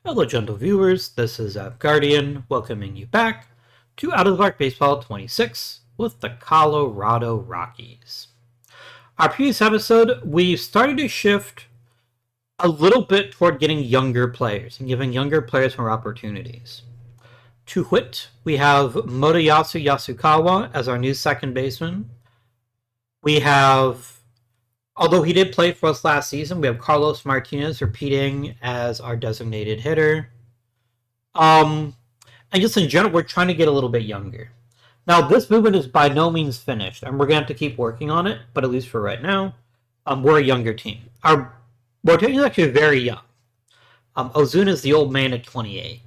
Hello, gentle viewers. This is Guardian welcoming you back to Out of the Park Baseball 26 with the Colorado Rockies. Our previous episode, we started to shift a little bit toward getting younger players and giving younger players more opportunities. To wit, we have Motoyasu Yasukawa as our new second baseman. We have, although he did play for us last season, we have Carlos Martinez repeating as our designated hitter. And just in general, we're trying to get a little bit younger. Now, this movement is by no means finished, and we're going to have to keep working on it, but at least for right now, we're a younger team. Our rotation is actually very young. Ozuna is the old man at 28.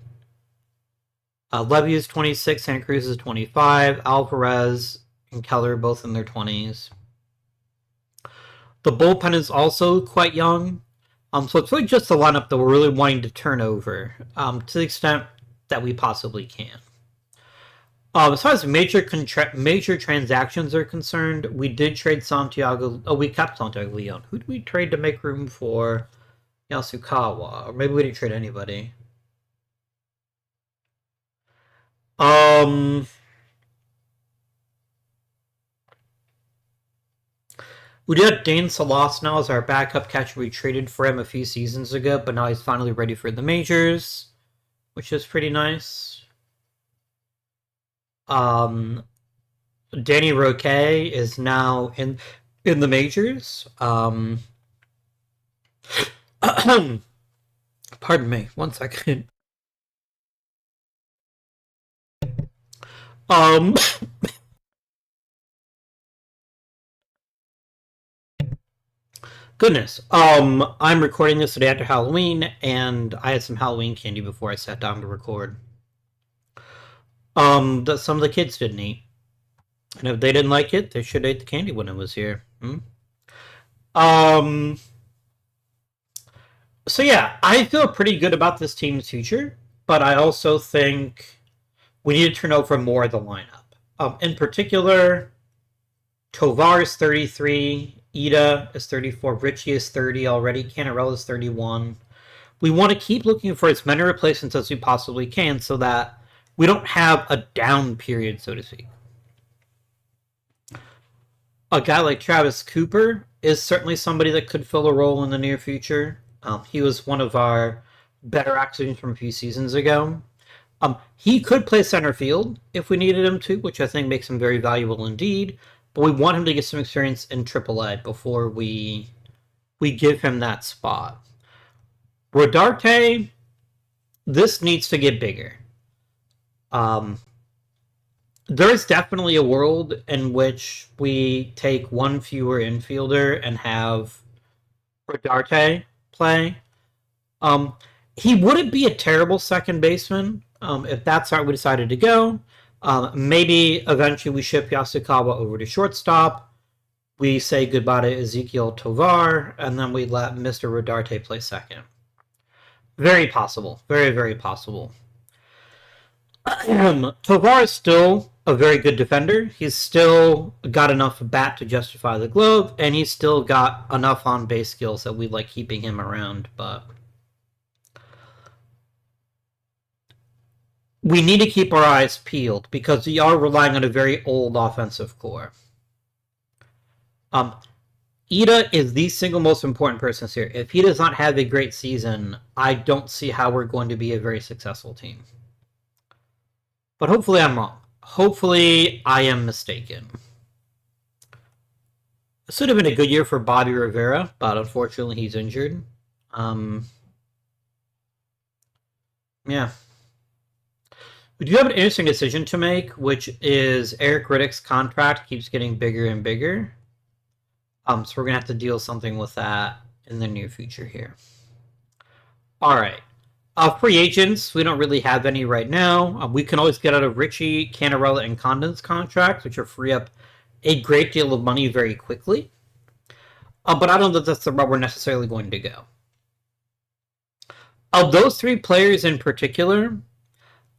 Levy is 26, Santa Cruz is 25, Alvarez and Keller both in their 20s. The bullpen is also quite young, so it's really just the lineup that we're really wanting to turn over to the extent that we possibly can. As far as major transactions are concerned, we did trade Santiago. Oh, we kept Santiago Leon. Who did we trade to make room for Yasukawa? Or maybe we didn't trade anybody. We did have Dane Salas now as our backup catcher. We traded for him a few seasons ago, but now he's finally ready for the majors, which is pretty nice. Danny Roque is now in the majors. Pardon me, one second. Goodness. I'm recording this the day after Halloween, and I had some Halloween candy before I sat down to record. That some of the kids didn't eat. And if they didn't like it, they should have ate the candy when it was here. So yeah, I feel pretty good about this team's future, but I also think we need to turn over more of the lineup. In particular, Tovar is 33, Ida is 34, Richie is 30 already, Canarella is 31. We want to keep looking for as many replacements as we possibly can so that we don't have a down period, so to speak. A guy like Travis Cooper is certainly somebody that could fill a role in the near future. He was one of our better acquisitions from a few seasons ago. He could play center field if we needed him to, which I think makes him very valuable indeed. But we want him to get some experience in AAA before we give him that spot. Rodarte, this needs to get bigger. There is definitely a world in which we take one fewer infielder and have Rodarte play. He wouldn't be a terrible second baseman if that's how we decided to go. Maybe eventually we ship Yasukawa over to shortstop. We say goodbye to Ezequiel Tovar, and then we let Mr. Rodarte play second. Very possible. Very, very possible. Tovar is still a very good defender. He's still got enough bat to justify the glove, and he's still got enough on-base skills that we like keeping him around, but we need to keep our eyes peeled because we are relying on a very old offensive core. Ida is the single most important person here. If he does not have a great season, I don't see how we're going to be a very successful team. But hopefully I'm wrong. Hopefully I am mistaken. This would have been a good year for Bobby Rivera, but unfortunately he's injured. Yeah. We do have an interesting decision to make, which is Eric Riddick's contract keeps getting bigger and bigger. So we're going to have to deal something with that in the near future here. All right. Free agents, we don't really have any right now. We can always get out of Richie, Canarella, and Condon's contracts, which will free up a great deal of money very quickly. But I don't think that's the route we're necessarily going to go. Of those three players in particular,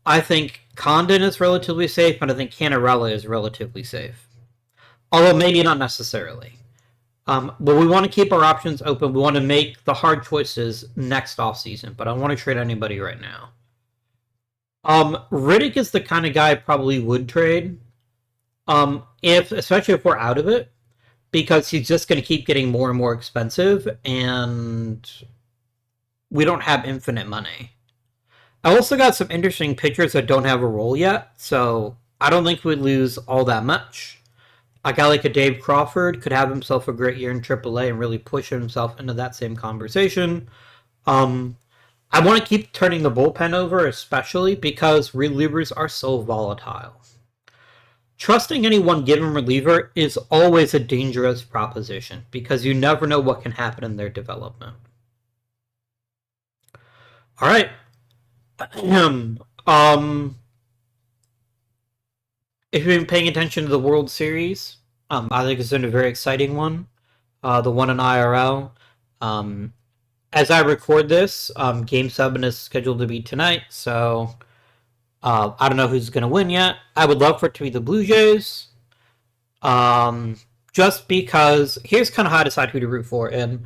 I think Condon is relatively safe, and I think Canarella is relatively safe. Although maybe not necessarily. But we want to keep our options open. We want to make the hard choices next offseason, but I don't want to trade anybody right now. Riddick is the kind of guy I probably would trade. Especially if we're out of it, because he's just going to keep getting more and more expensive, and we don't have infinite money. I also got some interesting pitchers that don't have a role yet, so I don't think we'd lose all that much. A guy like a Dave Crawford could have himself a great year in AAA and really push himself into that same conversation. I want to keep turning the bullpen over, especially because relievers are so volatile. Trusting any one given reliever is always a dangerous proposition because you never know what can happen in their development. All right. If you've been paying attention to the World Series, I think it's been a very exciting one. The one in IRL. As I record this, Game 7 is scheduled to be tonight, so I don't know who's going to win yet. I would love for it to be the Blue Jays. Just because here's kind of how I decide who to root for in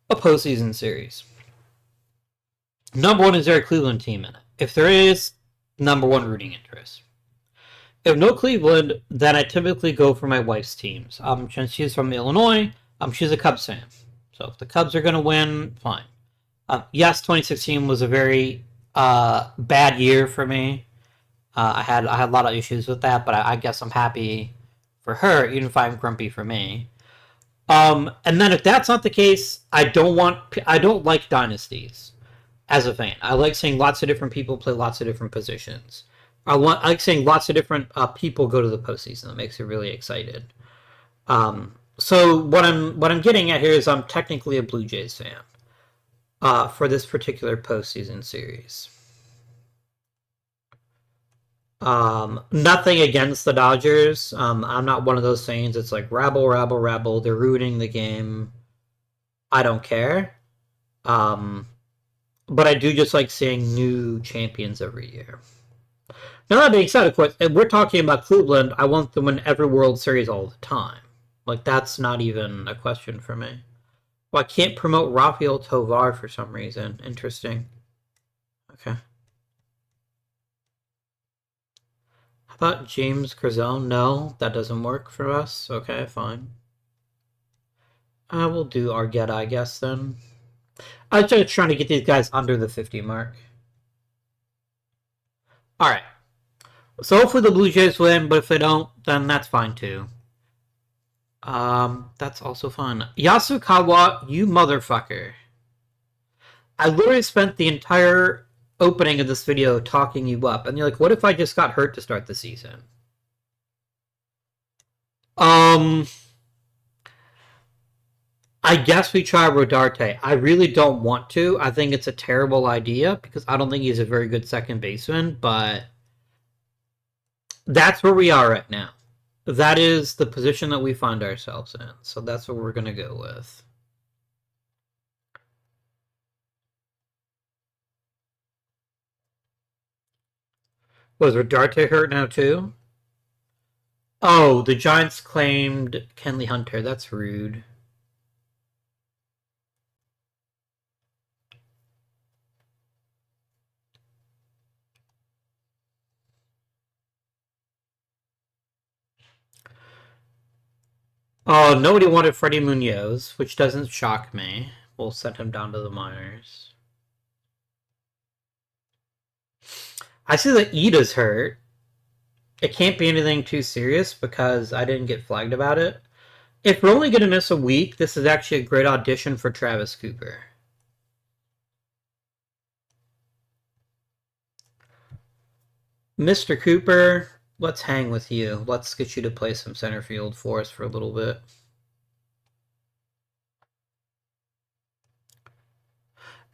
a postseason series. Number one, is there a Cleveland team in it? If there is, number one rooting interest. If no Cleveland, then I typically go for my wife's teams. Since she's from Illinois, she's a Cubs fan. So if the Cubs are going to win, fine. Yes, 2016 was a very bad year for me. I had a lot of issues with that, but I guess I'm happy for her, even if I'm grumpy for me. And then if that's not the case, I don't like dynasties as a fan. I like seeing lots of different people play lots of different positions. I like seeing lots of different people go to the postseason. That makes me really excited. So what I'm getting at here is I'm technically a Blue Jays fan for this particular postseason series. Nothing against the Dodgers. I'm not one of those fans. It's like rabble, rabble, rabble. They're ruining the game. I don't care. But I do just like seeing new champions every year. Now, that being said, of course, if we're talking about Cleveland, I want them to win every World Series all the time. Like, that's not even a question for me. Well, I can't promote Rafael Tovar for some reason. Interesting. Okay. How about James Grazone? No, that doesn't work for us. Okay, fine. I will do Argueta, I guess, then. I was just trying to get these guys under the 50 mark. Alright. So hopefully the Blue Jays win, but if they don't, then that's fine too. That's also fine. Yasukawa, you motherfucker. I literally spent the entire opening of this video talking you up, and you're like, what if I just got hurt to start the season? I guess we try Rodarte. I really don't want to. I think it's a terrible idea because I don't think he's a very good second baseman, but that's where we are right now. That is the position that we find ourselves in. So that's what we're going to go with. Was Rodarte hurt now too? Oh, the Giants claimed Kenley Hunter. That's rude. Oh, nobody wanted Freddie Munoz, which doesn't shock me. We'll send him down to the minors. I see that Ida's hurt. It can't be anything too serious because I didn't get flagged about it. If we're only going to miss a week, this is actually a great audition for Travis Cooper. Mr. Cooper, let's hang with you. Let's get you to play some center field for us for a little bit.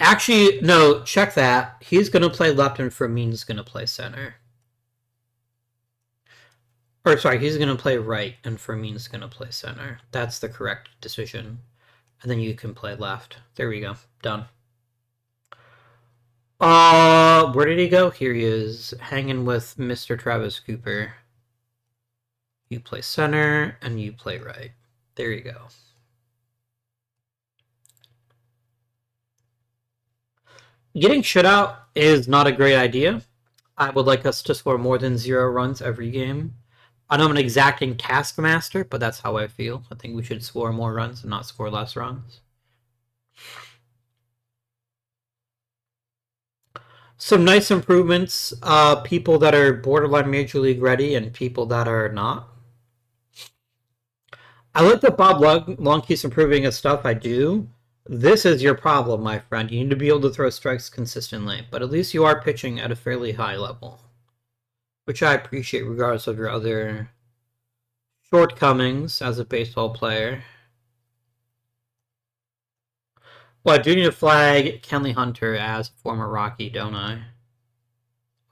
Actually, no, check that. He's going to play left and Fermin's going to play center. Or, sorry, he's going to play right and Fermin's going to play center. That's the correct decision. And then you can play left. There we go. Done. Where did he go? Here he is, hanging with Mr. Travis Cooper. You play center, and you play right. There you go. Getting shut out is not a great idea. I would like us to score more than 0 runs every game. I know I'm an exacting taskmaster, but that's how I feel. I think we should score more runs and not score less runs. Some nice improvements. People that are borderline major league ready and people that are not. I like that Bob Long keeps improving his stuff. I do. This is your problem, my friend. You need to be able to throw strikes consistently, but at least you are pitching at a fairly high level, which I appreciate regardless of your other shortcomings as a baseball player. Well, I do need to flag Kenley Hunter as a former Rocky, don't I?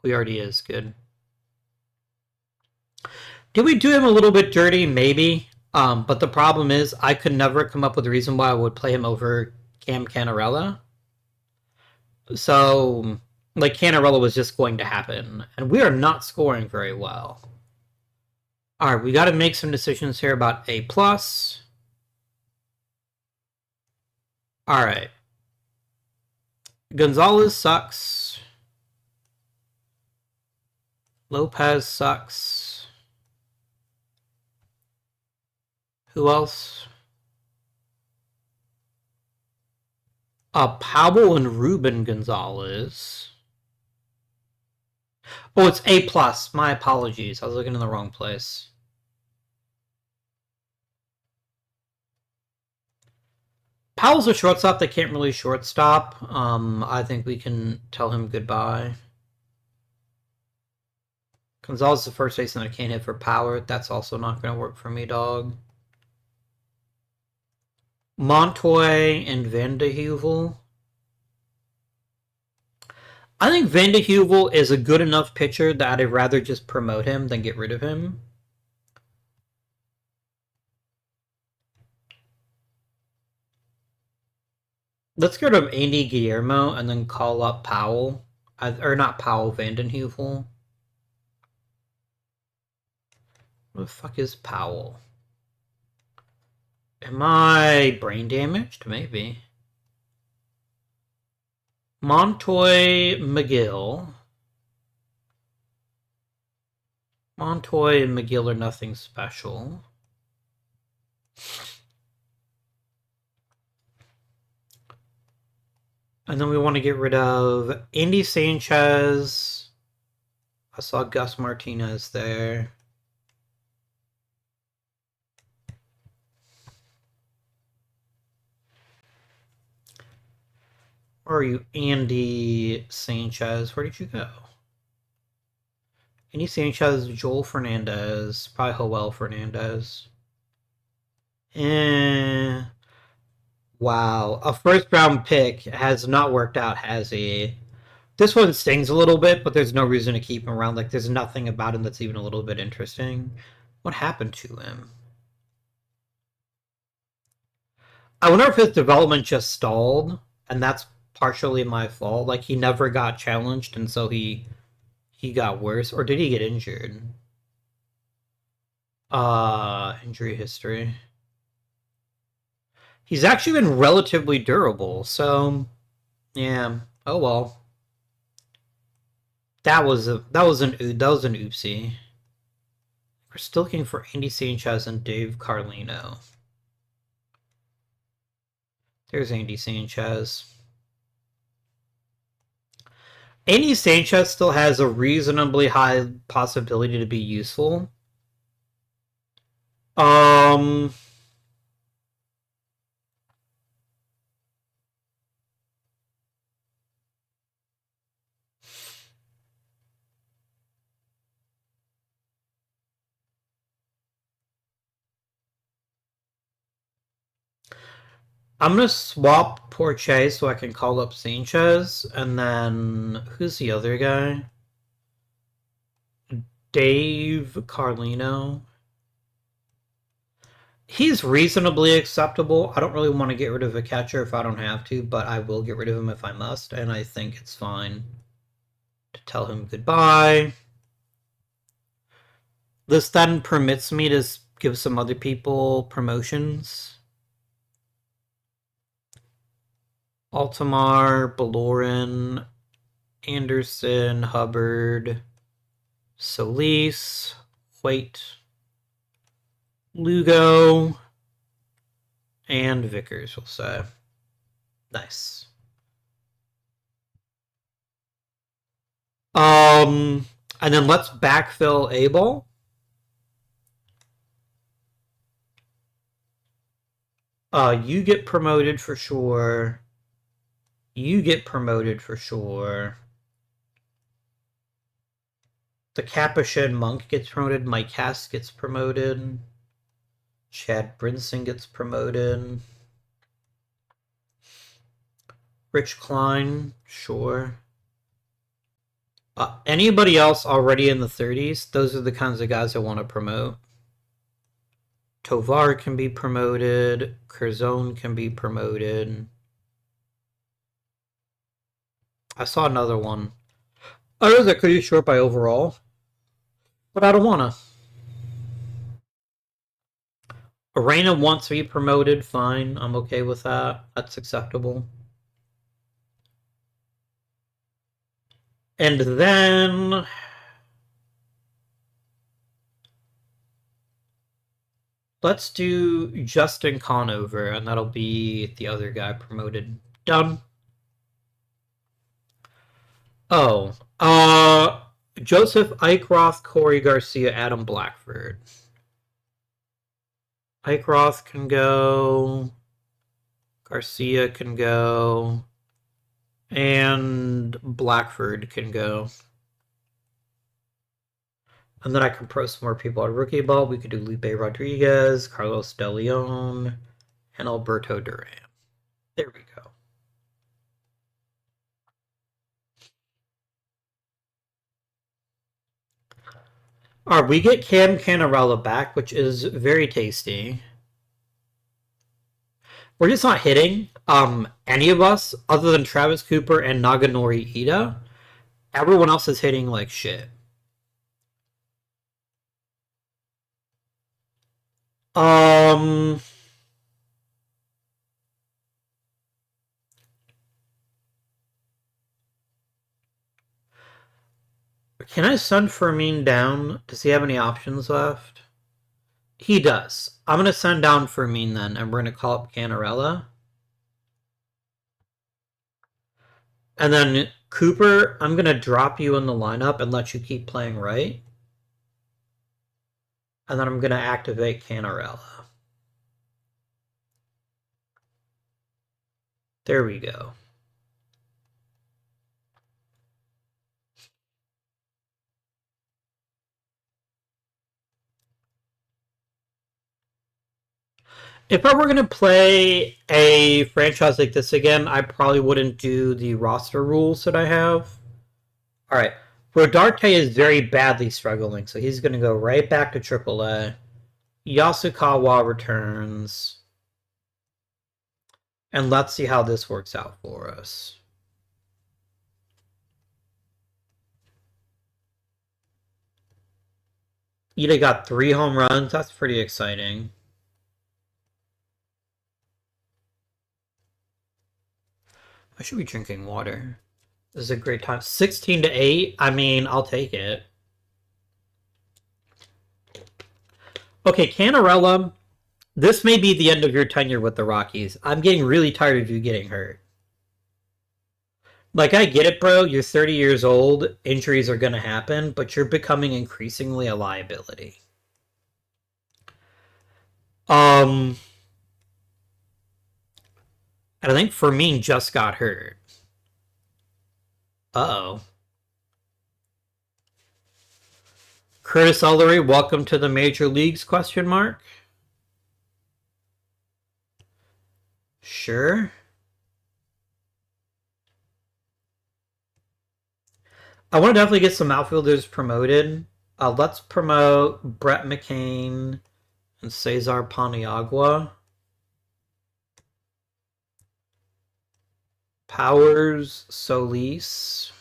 He already is. Good. Did we do him a little bit dirty? Maybe. But the problem is I could never come up with a reason why I would play him over Cam Canarella. So, like, Canarella was just going to happen. And we are not scoring very well. Alright, we got to make some decisions here about A+. Alright. Gonzalez sucks. Lopez sucks. Who else? Powell and Ruben Gonzalez. Oh, it's A+. My apologies. I was looking in the wrong place. Powell's a shortstop that can't really shortstop. I think we can tell him goodbye. Gonzalez is the first baseman that can't hit for power. That's also not going to work for me, dog. Montoy and Van de Heuvel. I think Van de Heuvel is a good enough pitcher that I'd rather just promote him than get rid of him. Let's get rid of Andy Guillermo and then call up Powell. Or not Powell, Van den Heuvel. What the fuck is Powell? Am I brain damaged? Maybe. Montoy McGill. Montoy and McGill are nothing special. And then we want to get rid of Andy Sanchez. I saw Gus Martinez there. Where are you, Andy Sanchez? Where did you go? Andy Sanchez, Joel Fernandez, probably Joel Fernandez. Wow. A first round pick has not worked out, has he? This one stings a little bit, but there's no reason to keep him around. Like, there's nothing about him that's even a little bit interesting. What happened to him? I wonder if his development just stalled, and that's partially my fault. Like, he never got challenged, and so he got worse. Or did he get injured? Injury history. He's actually been relatively durable, so yeah. Oh well. That was an oopsie. We're still looking for Andy Sanchez and Dave Carlino. There's Andy Sanchez. Andy Sanchez still has a reasonably high possibility to be useful. I'm gonna swap Porche so I can call up Sanchez, and then who's the other guy? Dave Carlino. He's reasonably acceptable. I don't really want to get rid of a catcher if I don't have to, but I will get rid of him if I must, and I think it's fine to tell him goodbye. This then permits me to give some other people promotions. Altamar, Baloran, Anderson, Hubbard, Solis, White, Lugo, and Vickers, we'll say. Nice. And then let's backfill Abel. You get promoted for sure. You get promoted for sure. The Capuchin Monk gets promoted. Mike Cass gets promoted. Chad Brinson gets promoted. Rich Klein, sure. Anybody else already in the 30s? Those are the kinds of guys I want to promote. Tovar can be promoted. Curzon can be promoted. I saw another one. I was pretty short by overall, but I don't wanna. Arena wants to be promoted, fine. I'm okay with that. That's acceptable. And then let's do Justin Conover, and that'll be the other guy promoted. Done. Oh, Joseph Eichroth, Corey Garcia, Adam Blackford. Eichroth can go. Garcia can go. And Blackford can go. And then I can pro some more people on rookie ball. We could do Lupe Rodriguez, Carlos De Leon, and Alberto Duran. There we go. All right, we get Cam Cannarella back, which is very tasty. We're just not hitting any of us other than Travis Cooper and Naganori Ida. Everyone else is hitting like shit. Can I send Fermin down? Does he have any options left? He does. I'm going to send down Fermin then, and we're going to call up Cannarella. And then Cooper, I'm going to drop you in the lineup and let you keep playing right. And then I'm going to activate Cannarella. There we go. If I were going to play a franchise like this again, I probably wouldn't do the roster rules that I have. All right. Rodarte is very badly struggling, so he's going to go right back to AAA. Yasukawa returns. And let's see how this works out for us. Ida got 3 home runs. That's pretty exciting. I should be drinking water. This is a great time. 16-8. I mean, I'll take it. Okay, Cannarella. This may be the end of your tenure with the Rockies. I'm getting really tired of you getting hurt. Like, I get it, bro. You're 30 years old. Injuries are going to happen, but you're becoming increasingly a liability. And I think Fermin just got hurt. Uh-oh. Curtis Ellery, welcome to the major leagues, question mark? Sure. I want to definitely get some outfielders promoted. Let's promote Brett McCain and Cesar Paniagua. Powers, Solis.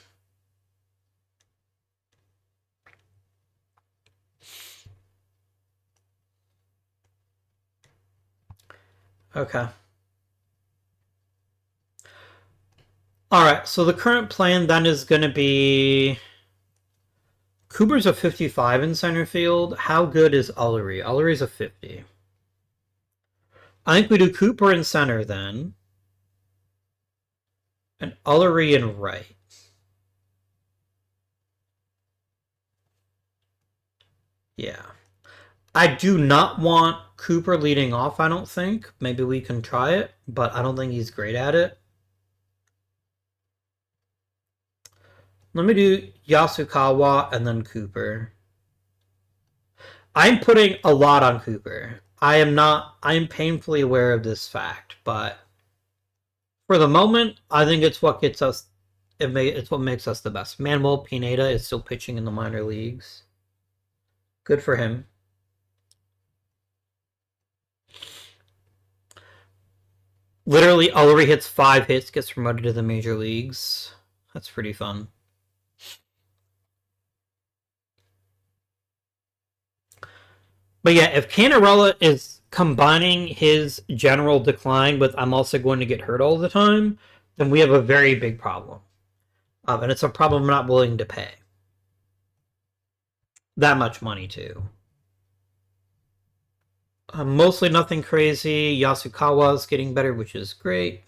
Okay. Alright, so the current plan then is going to be Cooper's a 55 in center field. How good is Ullery? Ullery's a 50. I think we do Cooper in center then. And Ullery in right. Yeah. I do not want Cooper leading off, I don't think. Maybe we can try it, but I don't think he's great at it. Let me do Yasukawa and then Cooper. I'm putting a lot on Cooper. I am painfully aware of this fact, but for the moment, I think it's what gets us. It's what makes us the best. Manuel Pineda is still pitching in the minor leagues. Good for him. Literally, Ullery hits 5 hits, gets promoted to the major leagues. That's pretty fun. But yeah, if Canarella is combining his general decline with I'm also going to get hurt all the time, then we have a very big problem. And it's a problem I'm not willing to pay. That much money, too. Mostly nothing crazy. Yasukawa's getting better, which is great.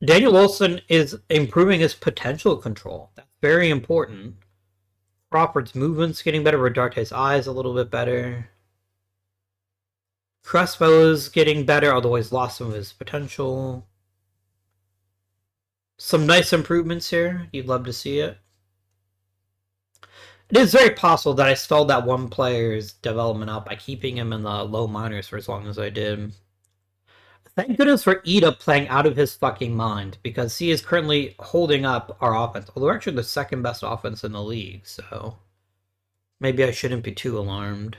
Daniel Wilson is improving his potential control. That's very important. Crawford's movement's getting better. Rodarte's eyes a little bit better. Crespo's getting better, although he's lost some of his potential. Some nice improvements here. You'd love to see it. It is very possible that I stalled that one player's development out by keeping him in the low minors for as long as I did. Thank goodness for Ida playing out of his fucking mind, because he is currently holding up our offense. Although we're actually the second best offense in the league, so maybe I shouldn't be too alarmed.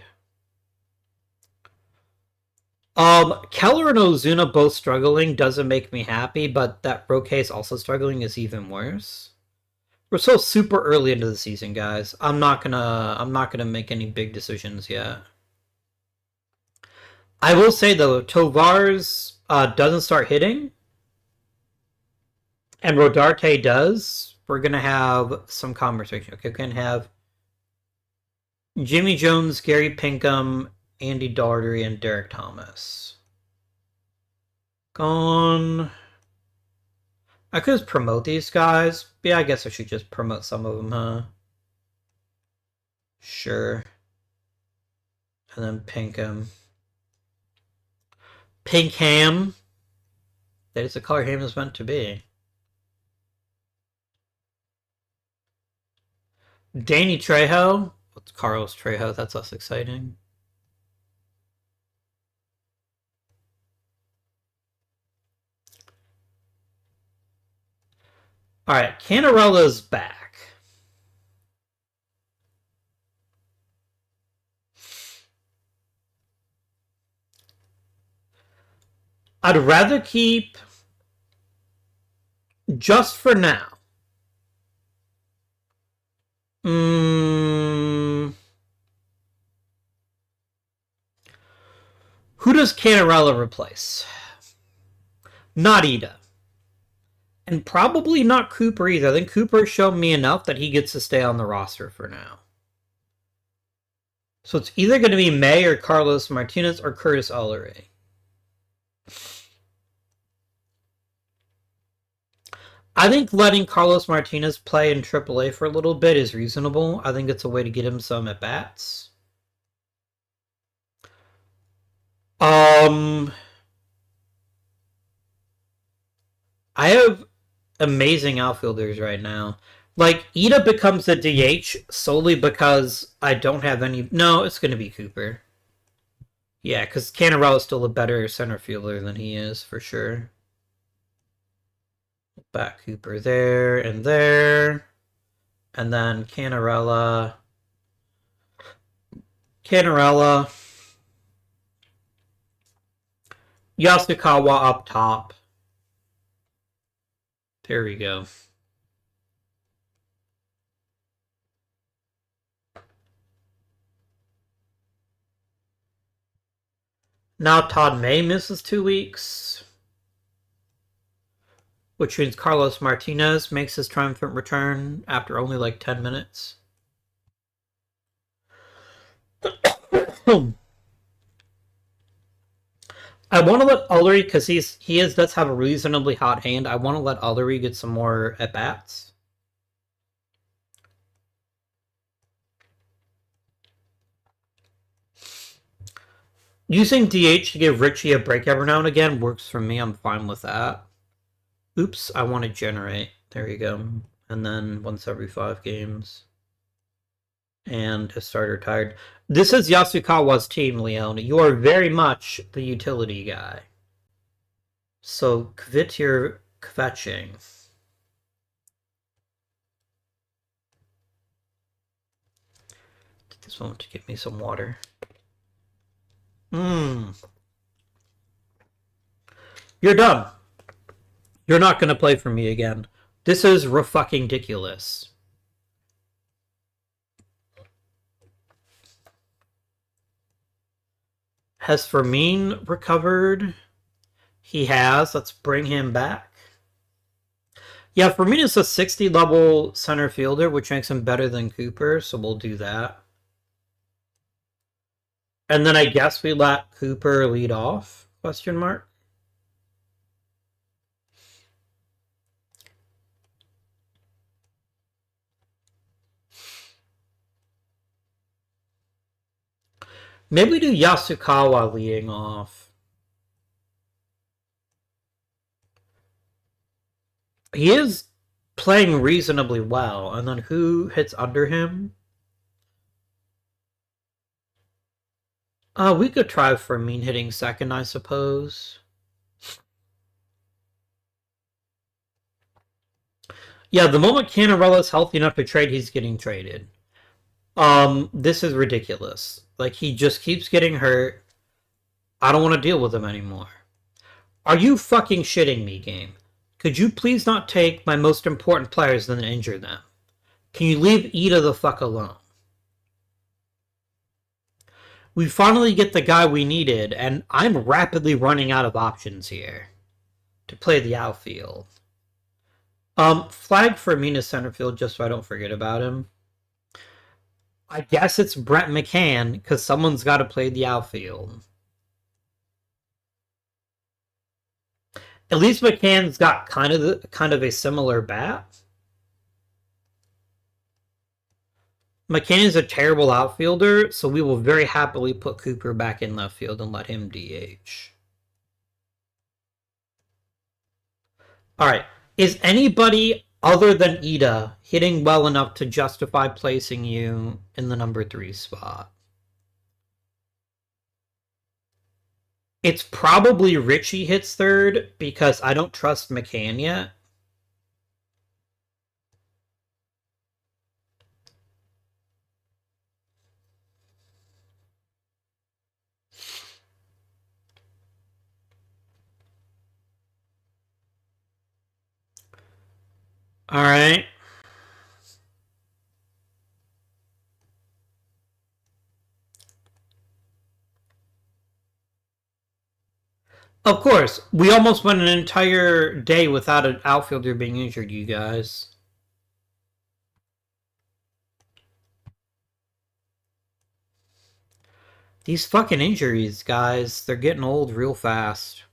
Keller and Ozuna both struggling doesn't make me happy, but that Roque's also struggling is even worse. We're so super early into the season, guys. I'm not gonna make any big decisions yet. I will say though, Tovar's doesn't start hitting, and Rodarte does. We're gonna have some conversation. Okay, we're gonna have Jimmy Jones, Gary Pinkham, Andy Daugherty, and Derek Thomas. Gone. I could just promote these guys. Yeah, I guess I should just promote some of them, huh? Sure. And then Pinkham. Pinkham. That is the color Ham is meant to be. Danny Trejo. What's Carlos Trejo? That's less exciting. Alright, Canarella's back. I'd rather keep, just for now, who does Canarella replace? Not Ida. And probably not Cooper either. I think Cooper's shown me enough that he gets to stay on the roster for now. So it's either going to be May or Carlos Martinez or Curtis Ullery. I think letting Carlos Martinez play in AAA for a little bit is reasonable. I think it's a way to get him some at-bats. I have amazing outfielders right now. Like, Ida becomes a DH solely because I don't have any... No, it's going to be Cooper. Yeah, because Canarella is still a better center fielder than he is, for sure. Back Cooper there and there. And then Canarella. Yasukawa up top. There we go. Now Todd May misses 2 weeks. which means Carlos Martinez makes his triumphant return after only like 10 minutes. I want to let Ullery, because does have a reasonably hot hand. I want to let Ullery get some more at bats. Using DH to give Richie a break every now and again works for me. I'm fine with that. Oops, I want to generate. There you go. And then once every 5 games. And a starter tired. This is Yasukawa's team, Leone. You are very much the utility guy. So quit your kvetching. Take this moment to give me some water. You're done. You're not going to play for me again. This is re-fucking-diculous. Has Fermin recovered? He has. Let's bring him back. Yeah, Fermin is a 60-level center fielder, which makes him better than Cooper, so we'll do that. And then I guess we let Cooper lead off? Question mark. Maybe we do Yasukawa leading off. He is playing reasonably well. And then who hits under him? We could try Fermin hitting second, I suppose. Yeah, the moment Cannarella's healthy enough to trade, he's getting traded. This is ridiculous. Like, he just keeps getting hurt. I don't want to deal with him anymore. Are you fucking shitting me, game? Could you please not take my most important players and then injure them? Can you leave Ida the fuck alone? We finally get the guy we needed, and I'm rapidly running out of options here to play the outfield. Flag for Mina center field just so I don't forget about him. I guess it's Brett McCann, because someone's got to play the outfield. At least McCann's got kind of a similar bat. McCann is a terrible outfielder, so we will very happily put Cooper back in left field and let him DH. Alright, is anybody other than Ida hitting well enough to justify placing you in the number 3 spot? It's probably Richie hits third, because I don't trust McCann yet. Alright. Of course, we almost went an entire day without an outfielder being injured, you guys. These fucking injuries, guys, they're getting old real fast.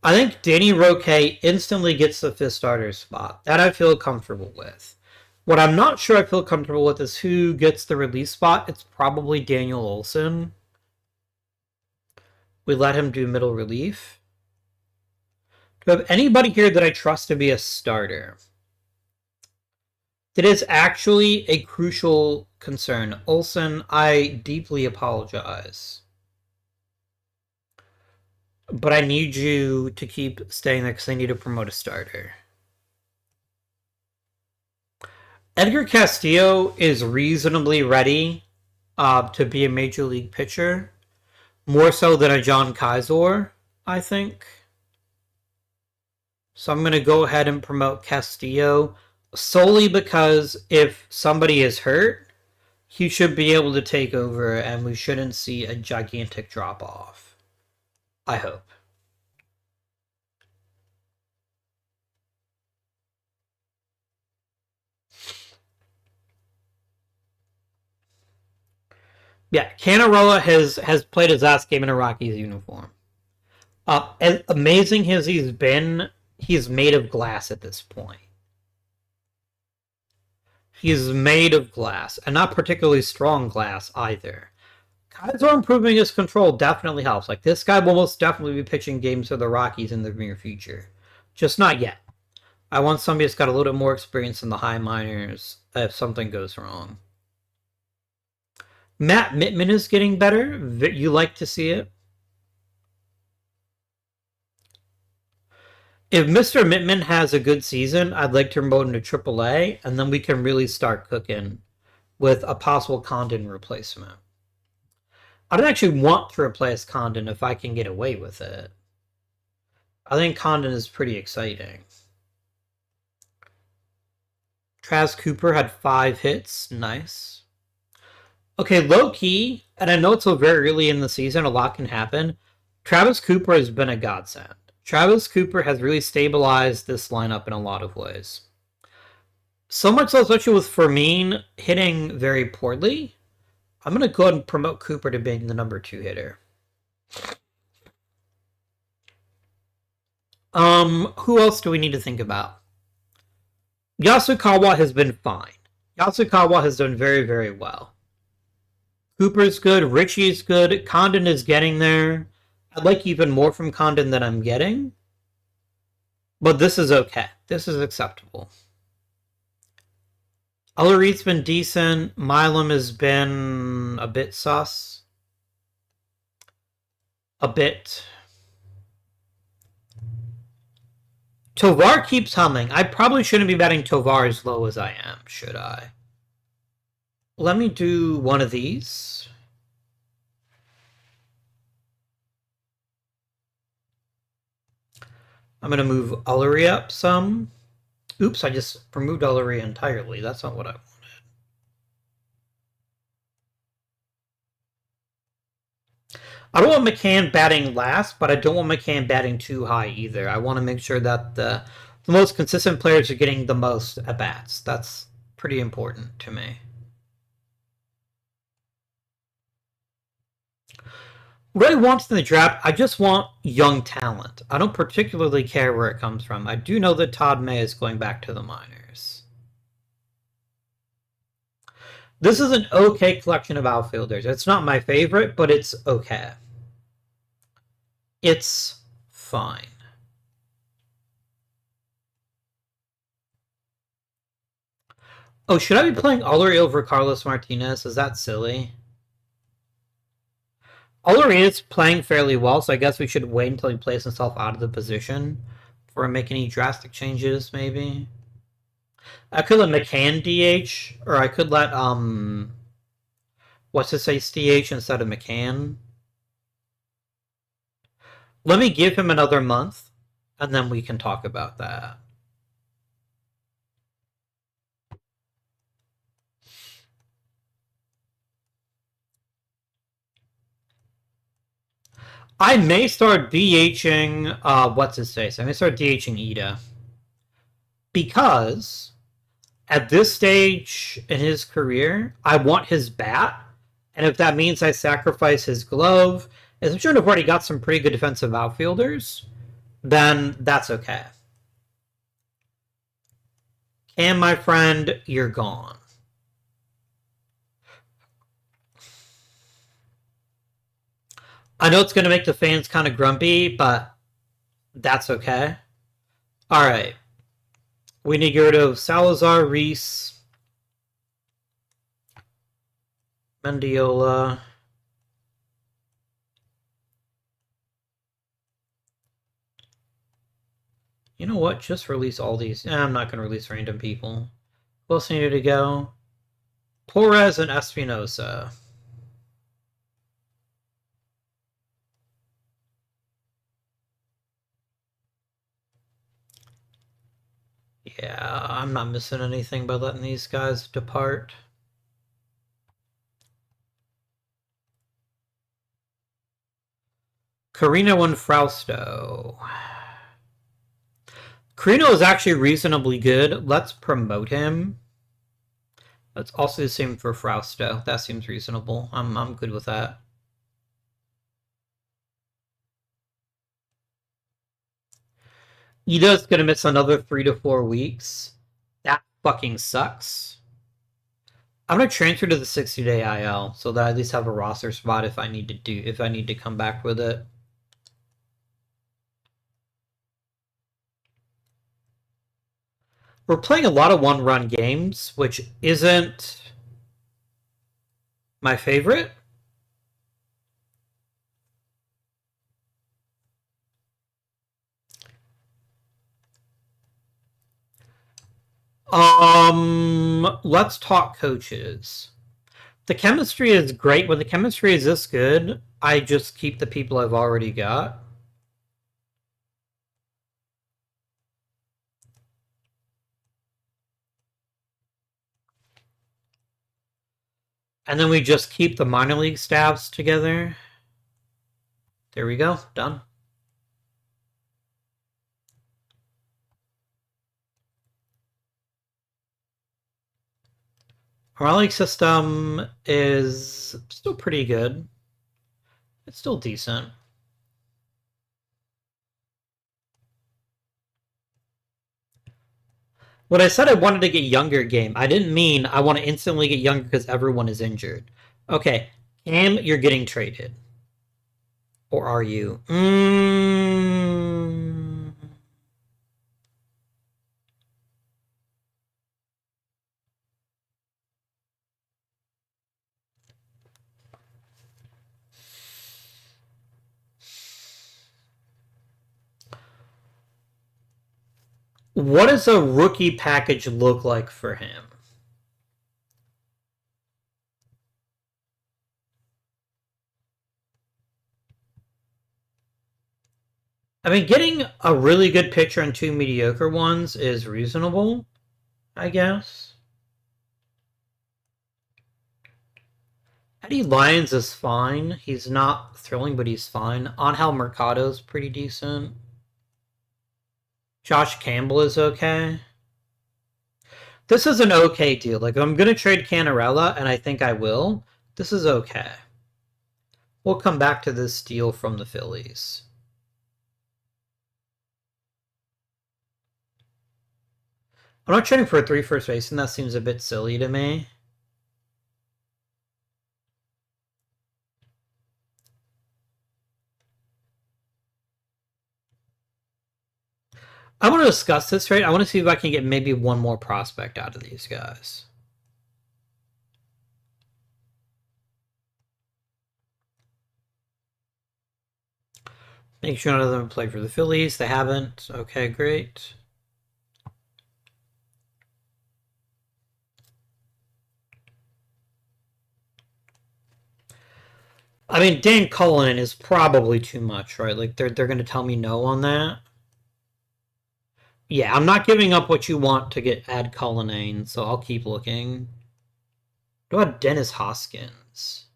I think Danny Roque instantly gets the 5th starter spot. That I feel comfortable with. What I'm not sure I feel comfortable with is who gets the release spot. It's probably Daniel Olson. We let him do middle relief. Do I have anybody here that I trust to be a starter? That is actually a crucial concern. Olson, I deeply apologize. But I need you to keep staying there because I need to promote a starter. Edgar Castillo is reasonably ready to be a major league pitcher. More so than a John Kysor, I think. So I'm going to go ahead and promote Castillo solely because if somebody is hurt, he should be able to take over, and we shouldn't see a gigantic drop off. I hope. Yeah, Canarola has played his last game in a Rockies uniform. As amazing as he's been, he's made of glass at this point. He's made of glass, and not particularly strong glass either. Kaiser improving his control definitely helps. Like, this guy will most definitely be pitching games for the Rockies in the near future. Just not yet. I want somebody that's got a little bit more experience in the high minors if something goes wrong. Matt Mittman is getting better. You like to see it. If Mr. Mittman has a good season, I'd like to promote him to AAA, and then we can really start cooking with a possible Condon replacement. I don't actually want to replace Condon if I can get away with it. I think Condon is pretty exciting. Travis Cooper had 5 hits. Nice. Okay, low-key, and I know it's so very early in the season, a lot can happen. Travis Cooper has been a godsend. Travis Cooper has really stabilized this lineup in a lot of ways. So much so, especially with Fermin hitting very poorly, I'm going to go ahead and promote Cooper to being the number 2 hitter. Who else do we need to think about? Yasukawa has been fine. Yasukawa has done very, very well. Cooper's good. Richie's good. Condon is getting there. I'd like even more from Condon than I'm getting. But this is okay. This is acceptable. Ullery's been decent. Milam has been a bit sus. A bit. Tovar keeps humming. I probably shouldn't be betting Tovar as low as I am, should I? Let me do one of these. I'm going to move Ullery up some. Oops, I just removed Ullery entirely. That's not what I wanted. I don't want McCann batting last, but I don't want McCann batting too high either. I want to make sure that the most consistent players are getting the most at-bats. That's pretty important to me. What I want in the draft, I just want young talent. I don't particularly care where it comes from. I do know that Todd May is going back to the minors. This is an okay collection of outfielders. It's not my favorite, but it's okay. It's fine. Oh, should I be playing Ullery over Carlos Martinez? Is that silly? Ullery is playing fairly well, so I guess we should wait until he plays himself out of the position before we make any drastic changes, maybe. I could let McCann DH, or I could let, what's his face DH instead of McCann. Let me give him another month, and then we can talk about that. I may start DHing, what's his face? I may start DHing Ida. Because at this stage in his career, I want his bat. And if that means I sacrifice his glove, as I'm sure I've already got some pretty good defensive outfielders, then that's okay. And my friend, you're gone. I know it's going to make the fans kind of grumpy, but that's okay. All right. We need to get rid of Salazar, Reese, Mendiola. You know what? Just release all these. I'm not going to release random people. Who else needed to go? Torres and Espinosa. Yeah, I'm not missing anything by letting these guys depart. Carino and Frausto. Carino is actually reasonably good. Let's promote him. That's also the same for Frausto. That seems reasonable. I'm good with that. Ida's gonna miss another 3 to 4 weeks. That fucking sucks. I'm gonna transfer to the 60-day IL so that I at least have a roster spot if I need to come back with it. We're playing a lot of one-run games, which isn't my favorite. Let's talk coaches. The chemistry is great. When the chemistry is this good, I just keep the people I've already got. And then we just keep the minor league staffs together. There we go. Done. Our league system is still pretty good. It's still decent. When I said I wanted to get younger game, I didn't mean I want to instantly get younger because everyone is injured. Okay, Cam, you're getting traded. Or are you? What does a rookie package look like for him? I mean, getting a really good pitcher and 2 mediocre ones is reasonable, I guess. Eddie Lyons is fine. He's not thrilling, but he's fine. Angel Mercado's pretty decent. Josh Campbell is okay. This is an okay deal. Like, I'm going to trade Canarella, and I think I will. This is okay. We'll come back to this deal from the Phillies. I'm not trading for a 3 first baseman. That seems a bit silly to me. I want to discuss this trade. I want to see if I can get maybe one more prospect out of these guys. Make sure none of them play for the Phillies. They haven't. Okay, great. I mean, Dan Cullen is probably too much, right? Like, they're going to tell me no on that. Yeah, I'm not giving up what you want to add Cullinane, so I'll keep looking. What about Dennis Hoskins?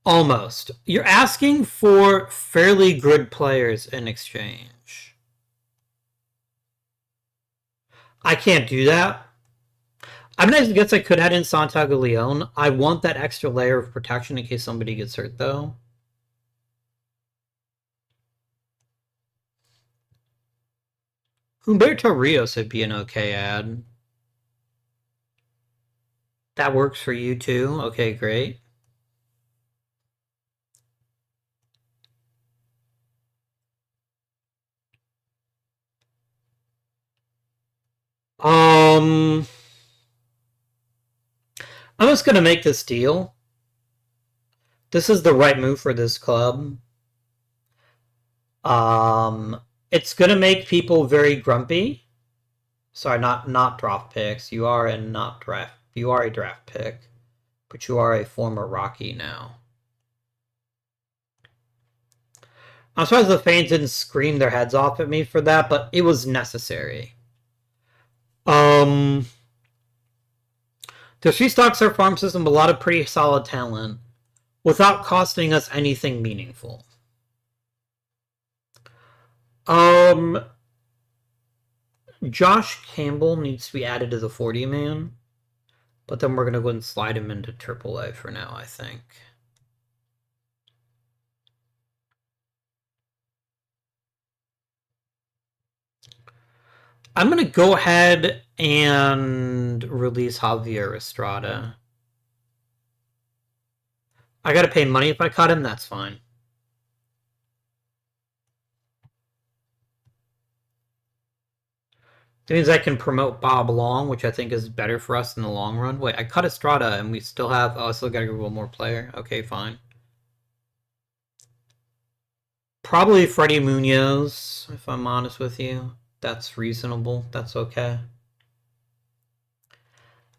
Almost. You're asking for fairly good players in exchange. I can't do that. I mean, I guess I could add in Santiago Leon. I want that extra layer of protection in case somebody gets hurt, though. Humberto Rios would be an okay ad. That works for you, too? Okay, great. I'm just going to make this deal. This is the right move for this club. It's going to make people very grumpy. Sorry, not draft picks. You are a draft pick, but you are a former Rocky now. I'm surprised the fans didn't scream their heads off at me for that, but it was necessary. Just restocks our farm system with a lot of pretty solid talent without costing us anything meaningful. Josh Campbell needs to be added to the 40-man, but then we're going to go ahead and slide him into AAA for now, I think. I'm going to go ahead and release Javier Estrada. I got to pay money if I cut him, that's fine. That means I can promote Bob Long, which I think is better for us in the long run. Wait, I cut Estrada and we still have... Oh, I still got to go one more player. Okay, fine. Probably Freddie Munoz, if I'm honest with you. That's reasonable. That's okay.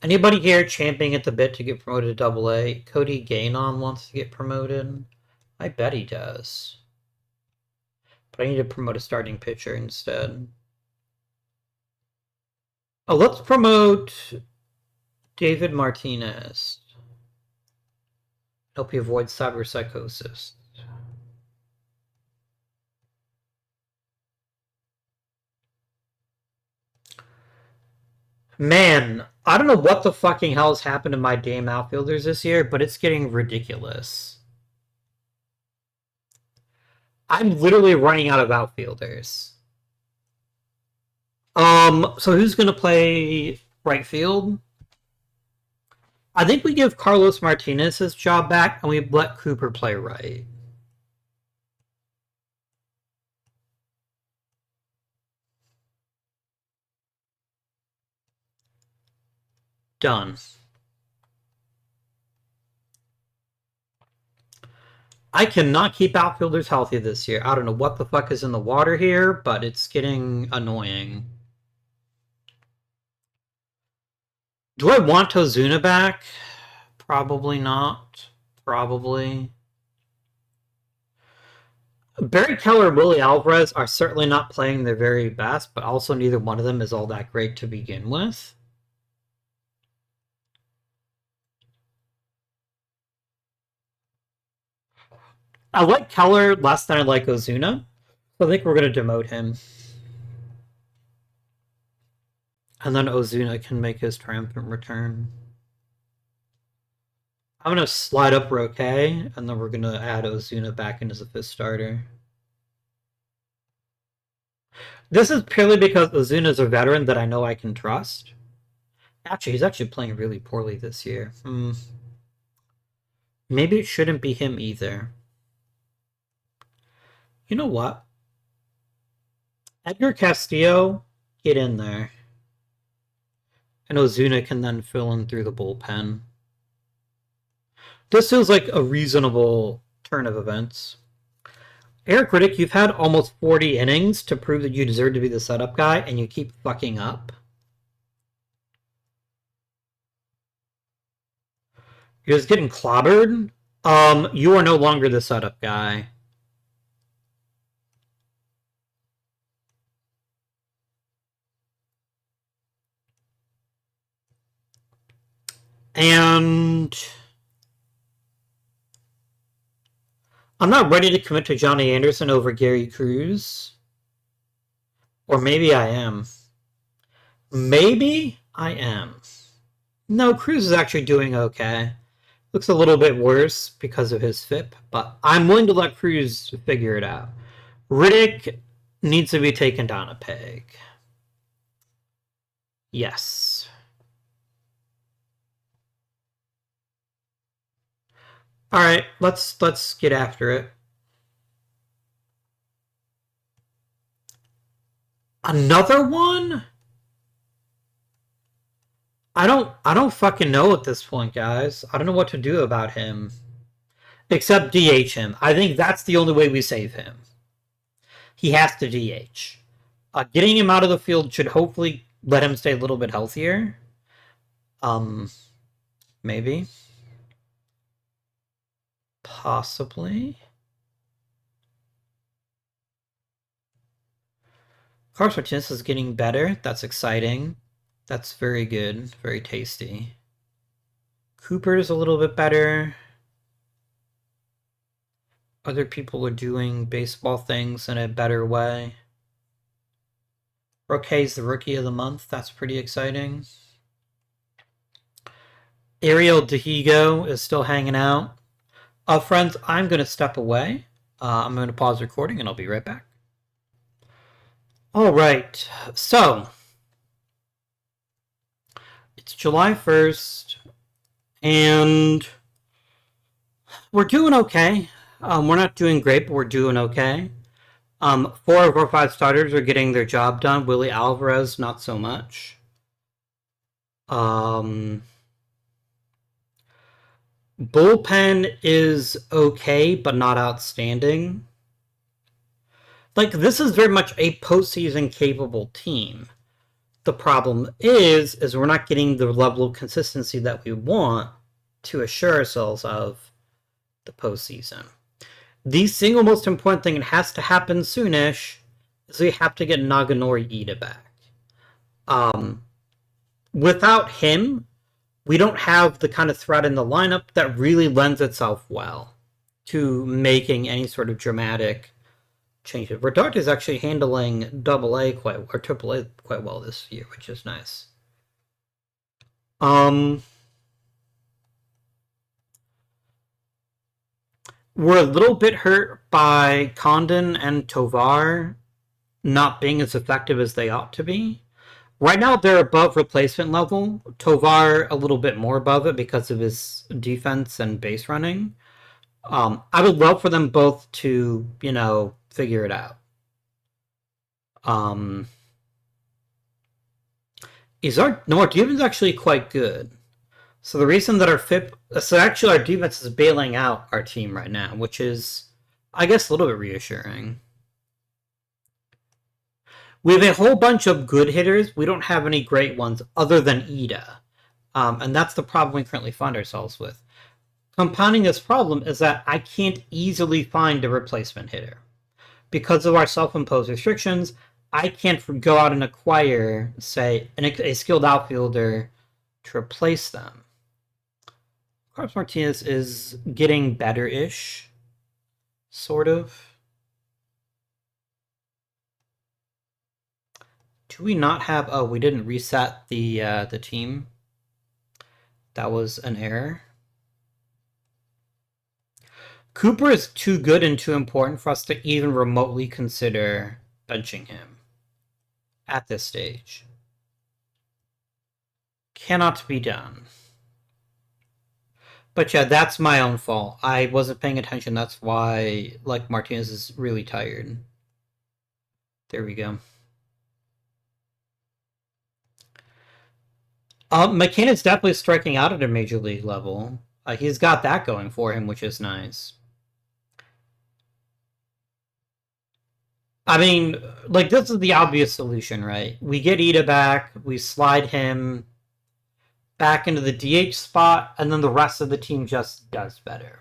Anybody here champing at the bit to get promoted to AA? Cody Gainon wants to get promoted. I bet he does. But I need to promote a starting pitcher instead. Oh, let's promote David Martinez. Help you avoid cyberpsychosis. Man, I don't know what the fucking hell has happened to my damn outfielders this year, but it's getting ridiculous. I'm literally running out of outfielders. So who's gonna play right field? I think we give Carlos Martinez his job back and we let Cooper play right. Done. I cannot keep outfielders healthy this year. I don't know what the fuck is in the water here, but it's getting annoying. Do I want Ozuna back? Probably not. Probably. Barry Keller and Willie Alvarez are certainly not playing their very best, but also neither one of them is all that great to begin with. I like Keller less than I like Ozuna, so I think we're going to demote him. And then Ozuna can make his triumphant return. I'm going to slide up Roque, and then we're going to add Ozuna back in as a fifth starter. This is purely because Ozuna's a veteran that I know I can trust. Actually, he's actually playing really poorly this year. Maybe it shouldn't be him either. You know what? Edgar Castillo, get in there. And Ozuna can then fill in through the bullpen. This feels like a reasonable turn of events. Eric Riddick, you've had almost 40 innings to prove that you deserve to be the setup guy, and you keep fucking up. You're just getting clobbered. You are no longer the setup guy. And I'm not ready to commit to Johnny Anderson over Gary Cruz. Or maybe I am. Maybe I am. No, Cruz is actually doing okay. Looks a little bit worse because of his FIP, but I'm willing to let Cruz figure it out. Riddick needs to be taken down a peg. Yes. All right, let's get after it. Another one? I don't fucking know at this point, guys. I don't know what to do about him. Except DH him. I think that's the only way we save him. He has to DH. Getting him out of the field should hopefully let him stay a little bit healthier. Maybe. Possibly. Carlos Martinez is getting better. That's exciting. That's very good. Very tasty. Cooper's a little bit better. Other people are doing baseball things in a better way. Roquet's the Rookie of the Month. That's pretty exciting. Ariel Dehigo is still hanging out. Friends, I'm going to step away. I'm going to pause recording, and I'll be right back. All right. So, it's July 1st, and we're doing okay. We're not doing great, but we're doing okay. 4 of our 5 starters are getting their job done. Willie Alvarez, not so much. Bullpen is okay, but not outstanding. Like, this is very much a postseason capable team. The problem is we're not getting the level of consistency that we want to assure ourselves of the postseason. The single most important thing, it has to happen soonish, is we have to get Naganori Ida back. Without him, we don't have the kind of threat in the lineup that really lends itself well to making any sort of dramatic changes. Verdart is actually handling AA or AAA quite well this year, which is nice. We're a little bit hurt by Condon and Tovar not being as effective as they ought to be. Right now, they're above replacement level. Tovar a little bit more above it because of his defense and base running. I would love for them both to, figure it out. Our defense is actually quite good. So the reason that our defense is bailing out our team right now, which is, I guess, a little bit reassuring. We have a whole bunch of good hitters. We don't have any great ones other than Ida. And that's the problem we currently find ourselves with. Compounding this problem is that I can't easily find a replacement hitter. Because of our self-imposed restrictions, I can't go out and acquire, say, a skilled outfielder to replace them. Carlos Martinez is getting better-ish, sort of. Do we not have... Oh, we didn't reset the team. That was an error. Cooper is too good and too important for us to even remotely consider benching him at this stage. Cannot be done. But yeah, that's my own fault. I wasn't paying attention. That's why, Martinez is really tired. There we go. McKinnon's definitely striking out at a major league level. He's got that going for him, which is nice. I mean, this is the obvious solution, right? We get Ida back, we slide him back into the DH spot, and then the rest of the team just does better.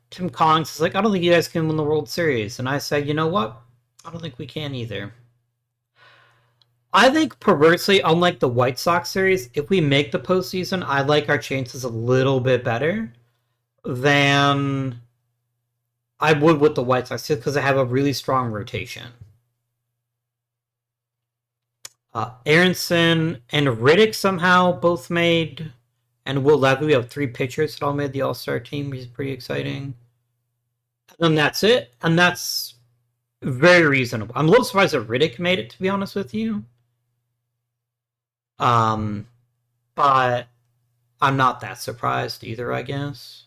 Tim Collins is like, I don't think you guys can win the World Series. And I say, you know what? I don't think we can either. I think, perversely, unlike the White Sox series, if we make the postseason, I like our chances a little bit better than I would with the White Sox, just because I have a really strong rotation. Aronson and Riddick somehow both made, and Will Levy, we have 3 pitchers that all made the All-Star team, which is pretty exciting. And that's it, and that's very reasonable. I'm a little surprised that Riddick made it, to be honest with you. But I'm not that surprised either, I guess.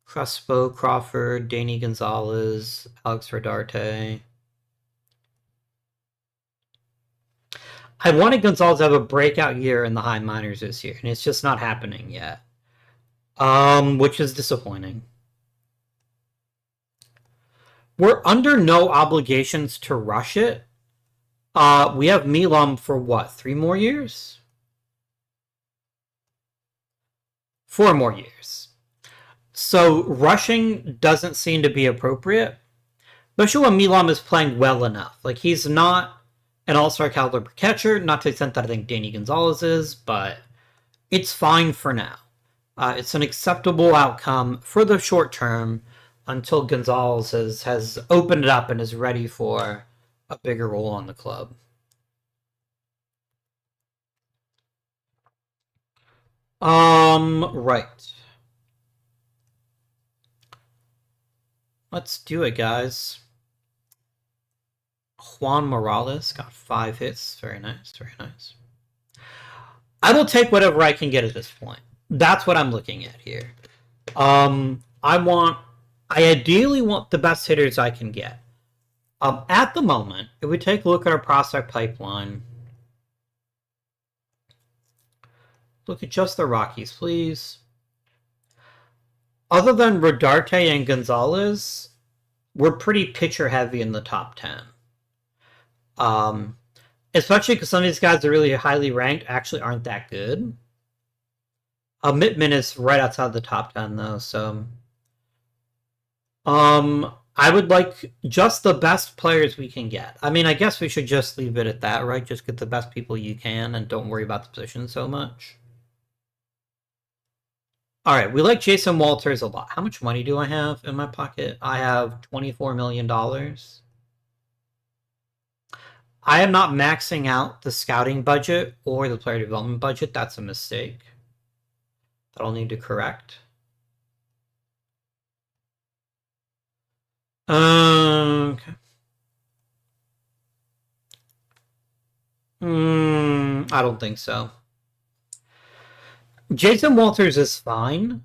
Crespo, Crawford, Danny Gonzalez, Alex Rodarte. I wanted Gonzalez to have a breakout year in the high minors this year, and it's just not happening yet. Which is disappointing. We're under no obligations to rush it. We have Milam for what, 3 more years? 4 more years. So rushing doesn't seem to be appropriate. Especially when Milam is playing well enough. He's not an all-star caliber catcher, not to the extent that I think Danny Gonzalez is, but it's fine for now. It's an acceptable outcome for the short term until Gonzalez has opened it up and is ready for a bigger role on the club. Right. Let's do it, guys. Juan Morales got 5 hits. Very nice, very nice. I will take whatever I can get at this point. That's what I'm looking at here. I ideally want the best hitters I can get. At the moment, if we take a look at our prospect pipeline, look at just the Rockies, please. Other than Rodarte and Gonzalez, we're pretty pitcher heavy in the top 10. Especially because some of these guys are really highly ranked actually aren't that good. Mittman is right outside the top 10 though, so I would like just the best players we can get. I mean, I guess we should just leave it at that, right? Just get the best people you can and don't worry about the position so much. All right, we like Jason Walters a lot. How much money do I have in my pocket? I have $24 million. I am not maxing out the scouting budget or the player development budget. That's a mistake that I'll need to correct. Okay. I don't think so. Jason Walters is fine.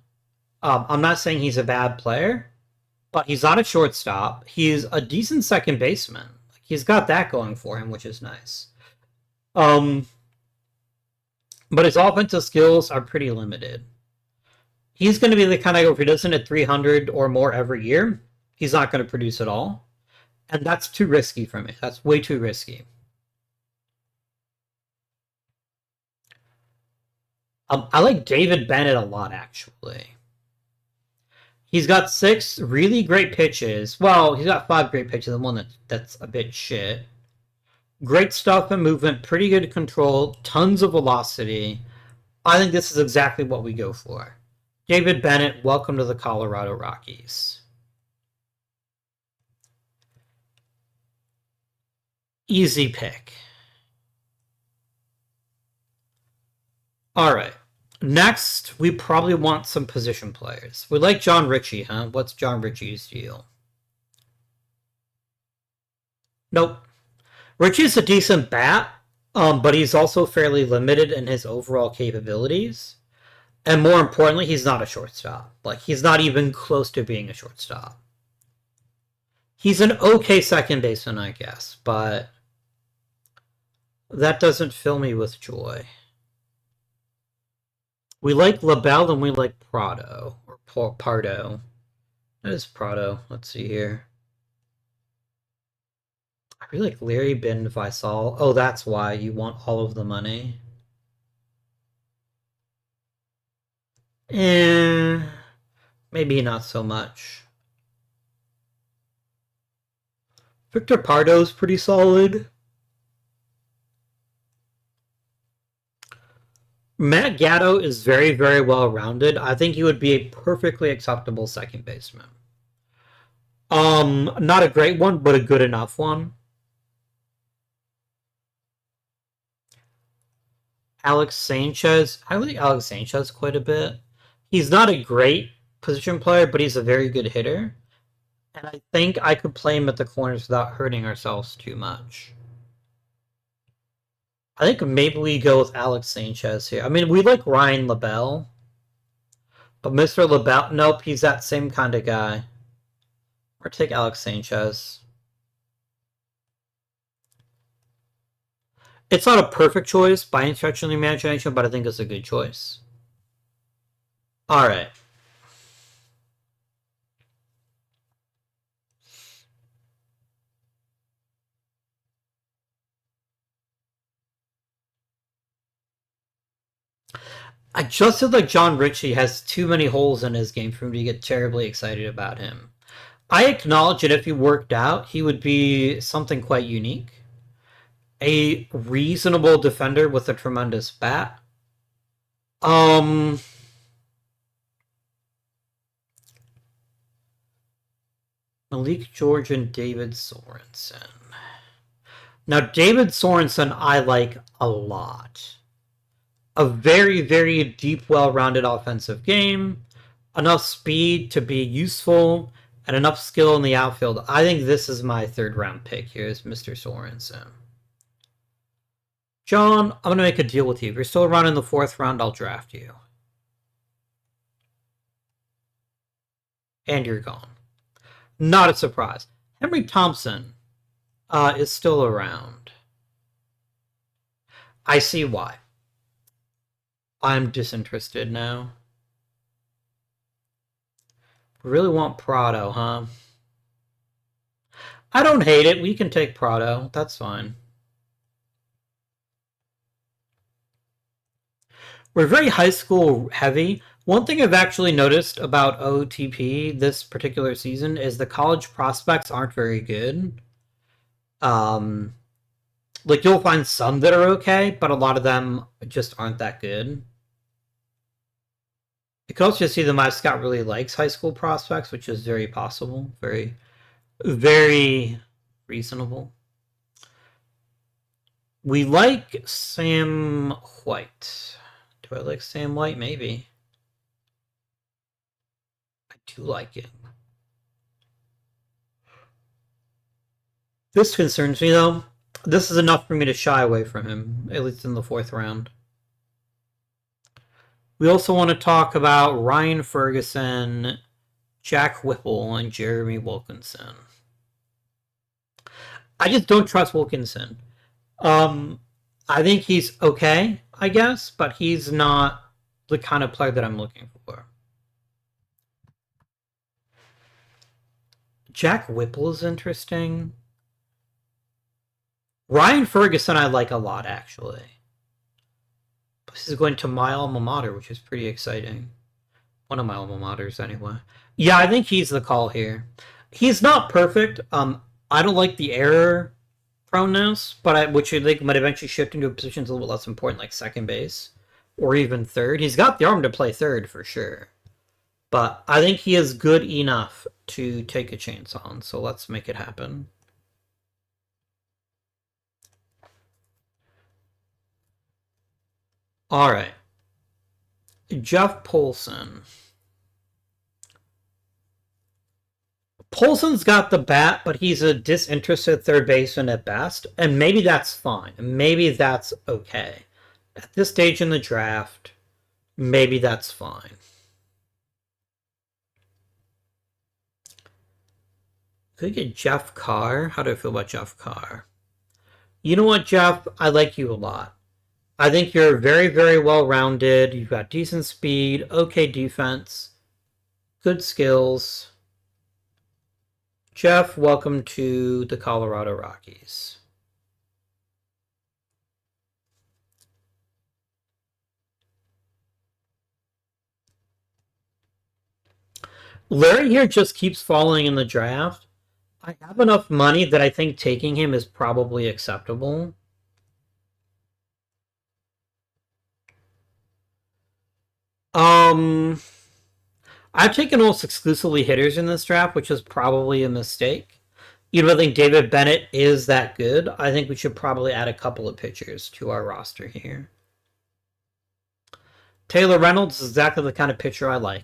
I'm not saying he's a bad player, but he's not a shortstop. He's a decent second baseman. He's got that going for him, which is nice. But his offensive skills are pretty limited. He's going to be the kind of guy, if he doesn't hit 300 or more every year, he's not going to produce at all. And that's too risky for me. That's way too risky. I like David Bennett a lot, actually. He's got 6 really great pitches. Well, he's got 5 great pitches, and one that's a bit shit. Great stuff and movement, pretty good control, tons of velocity. I think this is exactly what we go for. David Bennett, welcome to the Colorado Rockies. Easy pick. All right. Next, we probably want some position players. We like John Ritchie, huh? What's John Ritchie's deal? Nope. Ritchie's a decent bat, but he's also fairly limited in his overall capabilities. And more importantly, he's not a shortstop. Like, he's not even close to being a shortstop. He's an okay second baseman, I guess, but that doesn't fill me with joy. We like LaBelle and we like Prado, or Pardo. That is Prado. Let's see here. I really like Larry Bin Visal. Oh, that's why you want all of the money. Maybe not so much. Victor Pardo's pretty solid. Matt Gatto is very, very well-rounded. I think he would be a perfectly acceptable second baseman. Not a great one, but a good enough one. Alex Sanchez. I like Alex Sanchez quite a bit. He's not a great position player, but he's a very good hitter. And I think I could play him at the corners without hurting ourselves too much. I think maybe we go with Alex Sanchez here. I mean, we like Ryan LaBelle. But Mr. LaBelle, nope, he's that same kind of guy. Or take Alex Sanchez. It's not a perfect choice by any stretch of the imagination, but I think it's a good choice. Alright. I just feel like John Ritchie has too many holes in his game for me to get terribly excited about him. I acknowledge that if he worked out, he would be something quite unique. A reasonable defender with a tremendous bat. Malik George and David Sorensen. Now, David Sorensen I like a lot. A very, very deep, well-rounded offensive game, enough speed to be useful, and enough skill in the outfield. I think this is my third-round pick here is Mr. Sorensen. John, I'm going to make a deal with you. If you're still around in the 4th round, I'll draft you. And you're gone. Not a surprise. Henry Thompson is still around. I see why. I'm disinterested now. Really want Prado, huh? I don't hate it. We can take Prado. That's fine. We're very high school heavy. One thing I've actually noticed about OOTP this particular season is the college prospects aren't very good. Like, you'll find some that are okay, but a lot of them just aren't that good. You can also see that my Scott really likes high school prospects, which is very possible. Very, very reasonable. We like Sam White. Do I like Sam White? Maybe. I do like him. This concerns me, though. This is enough for me to shy away from him, at least in the 4th round. We also want to talk about Ryan Ferguson, Jack Whipple, and Jeremy Wilkinson. I just don't trust Wilkinson. I think he's okay, I guess, but he's not the kind of player that I'm looking for. Jack Whipple is interesting. Ryan Ferguson I like a lot, actually. This is going to my alma mater, which is pretty exciting. One of my alma maters, anyway. Yeah, I think he's the call here. He's not perfect. I don't like the error proneness, but which I think might eventually shift into a position that's a little bit less important, like second base or even third. He's got the arm to play third for sure, but I think he is good enough to take a chance on. So let's make it happen. All right, Jeff Polson. Polson's got the bat, but he's a disinterested third baseman at best, and maybe that's fine. Maybe that's okay. At this stage in the draft, maybe that's fine. Could we get Jeff Carr? How do I feel about Jeff Carr? You know what, Jeff? I like you a lot. I think you're very, very well-rounded. You've got decent speed, okay defense, good skills. Jeff, welcome to the Colorado Rockies. Larry here just keeps falling in the draft. I have enough money that I think taking him is probably acceptable. I've taken almost exclusively hitters in this draft, which is probably a mistake. You don't think David Bennett is that good? I think we should probably add a couple of pitchers to our roster here. Taylor Reynolds is exactly the kind of pitcher I like.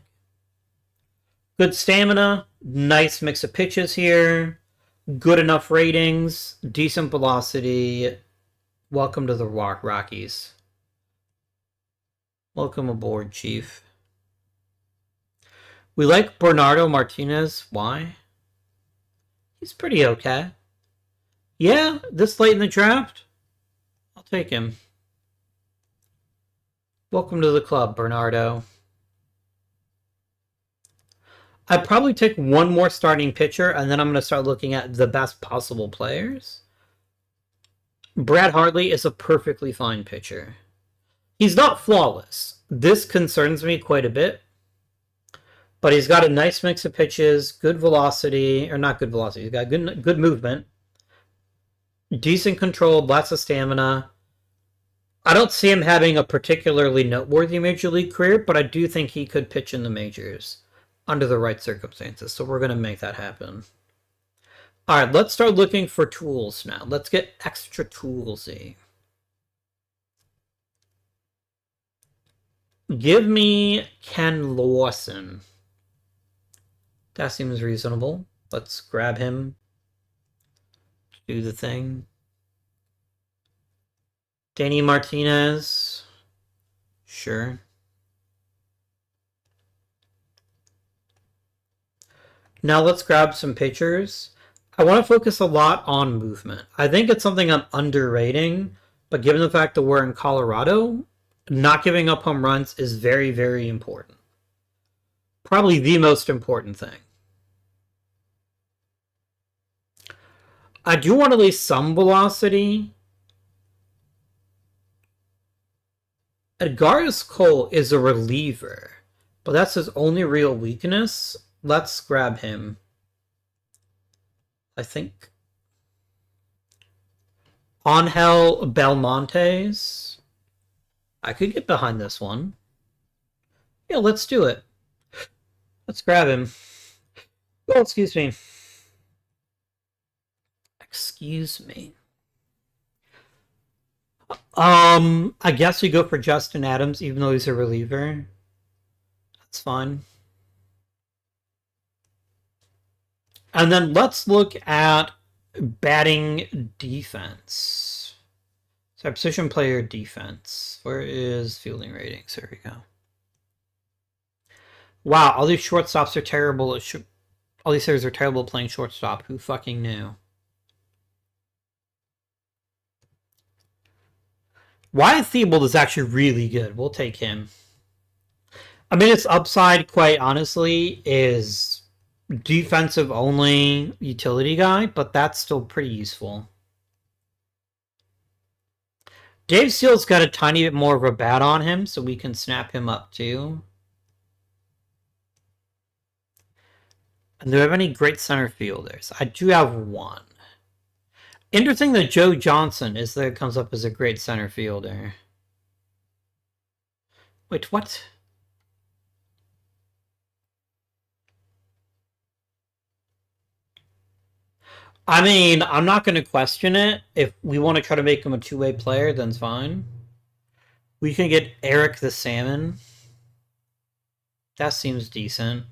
Good stamina, nice mix of pitches here, good enough ratings, decent velocity. Welcome to the Rockies. Welcome aboard, Chief. We like Bernardo Martinez. Why? He's pretty okay. Yeah, this late in the draft, I'll take him. Welcome to the club, Bernardo. I'd probably take one more starting pitcher, and then I'm going to start looking at the best possible players. Brad Hartley is a perfectly fine pitcher. He's not flawless. This concerns me quite a bit. But he's got a nice mix of pitches, good velocity, or not good velocity, he's got good movement, decent control, lots of stamina. I don't see him having a particularly noteworthy major league career, but I do think he could pitch in the majors under the right circumstances, so we're going to make that happen. All right, let's start looking for tools now. Let's get extra toolsy. Give me Ken Lawson. That seems reasonable. Let's grab him. Do the thing. Danny Martinez. Sure. Now let's grab some pitchers. I want to focus a lot on movement. I think it's something I'm underrating, but given the fact that we're in Colorado, not giving up home runs is very, very important. Probably the most important thing. I do want at least some velocity. Edgaris Cole is a reliever, but that's his only real weakness. Let's grab him. I think. Angel Belmontes. I could get behind this one. Yeah, let's do it. Let's grab him. Oh, excuse me. Excuse me. I guess we go for Justin Adams, even though he's a reliever. That's fine. And then let's look at batting defense. So position player defense. Where is fielding ratings? There we go. Wow, all these shortstops are terrible. All these players are terrible at playing shortstop. Who fucking knew? Wyatt Thibault is actually really good. We'll take him. I mean, its upside, quite honestly, is defensive only utility guy, but that's still pretty useful. Dave Steele's got a tiny bit more of a bat on him, so we can snap him up too. And do we have any great center fielders? I do have one. Interesting that Joe Johnson is there, comes up as a great center fielder. Wait, what? I mean, I'm not going to question it. If we want to try to make him a two-way player, then it's fine. We can get Eric the Salmon. That seems decent.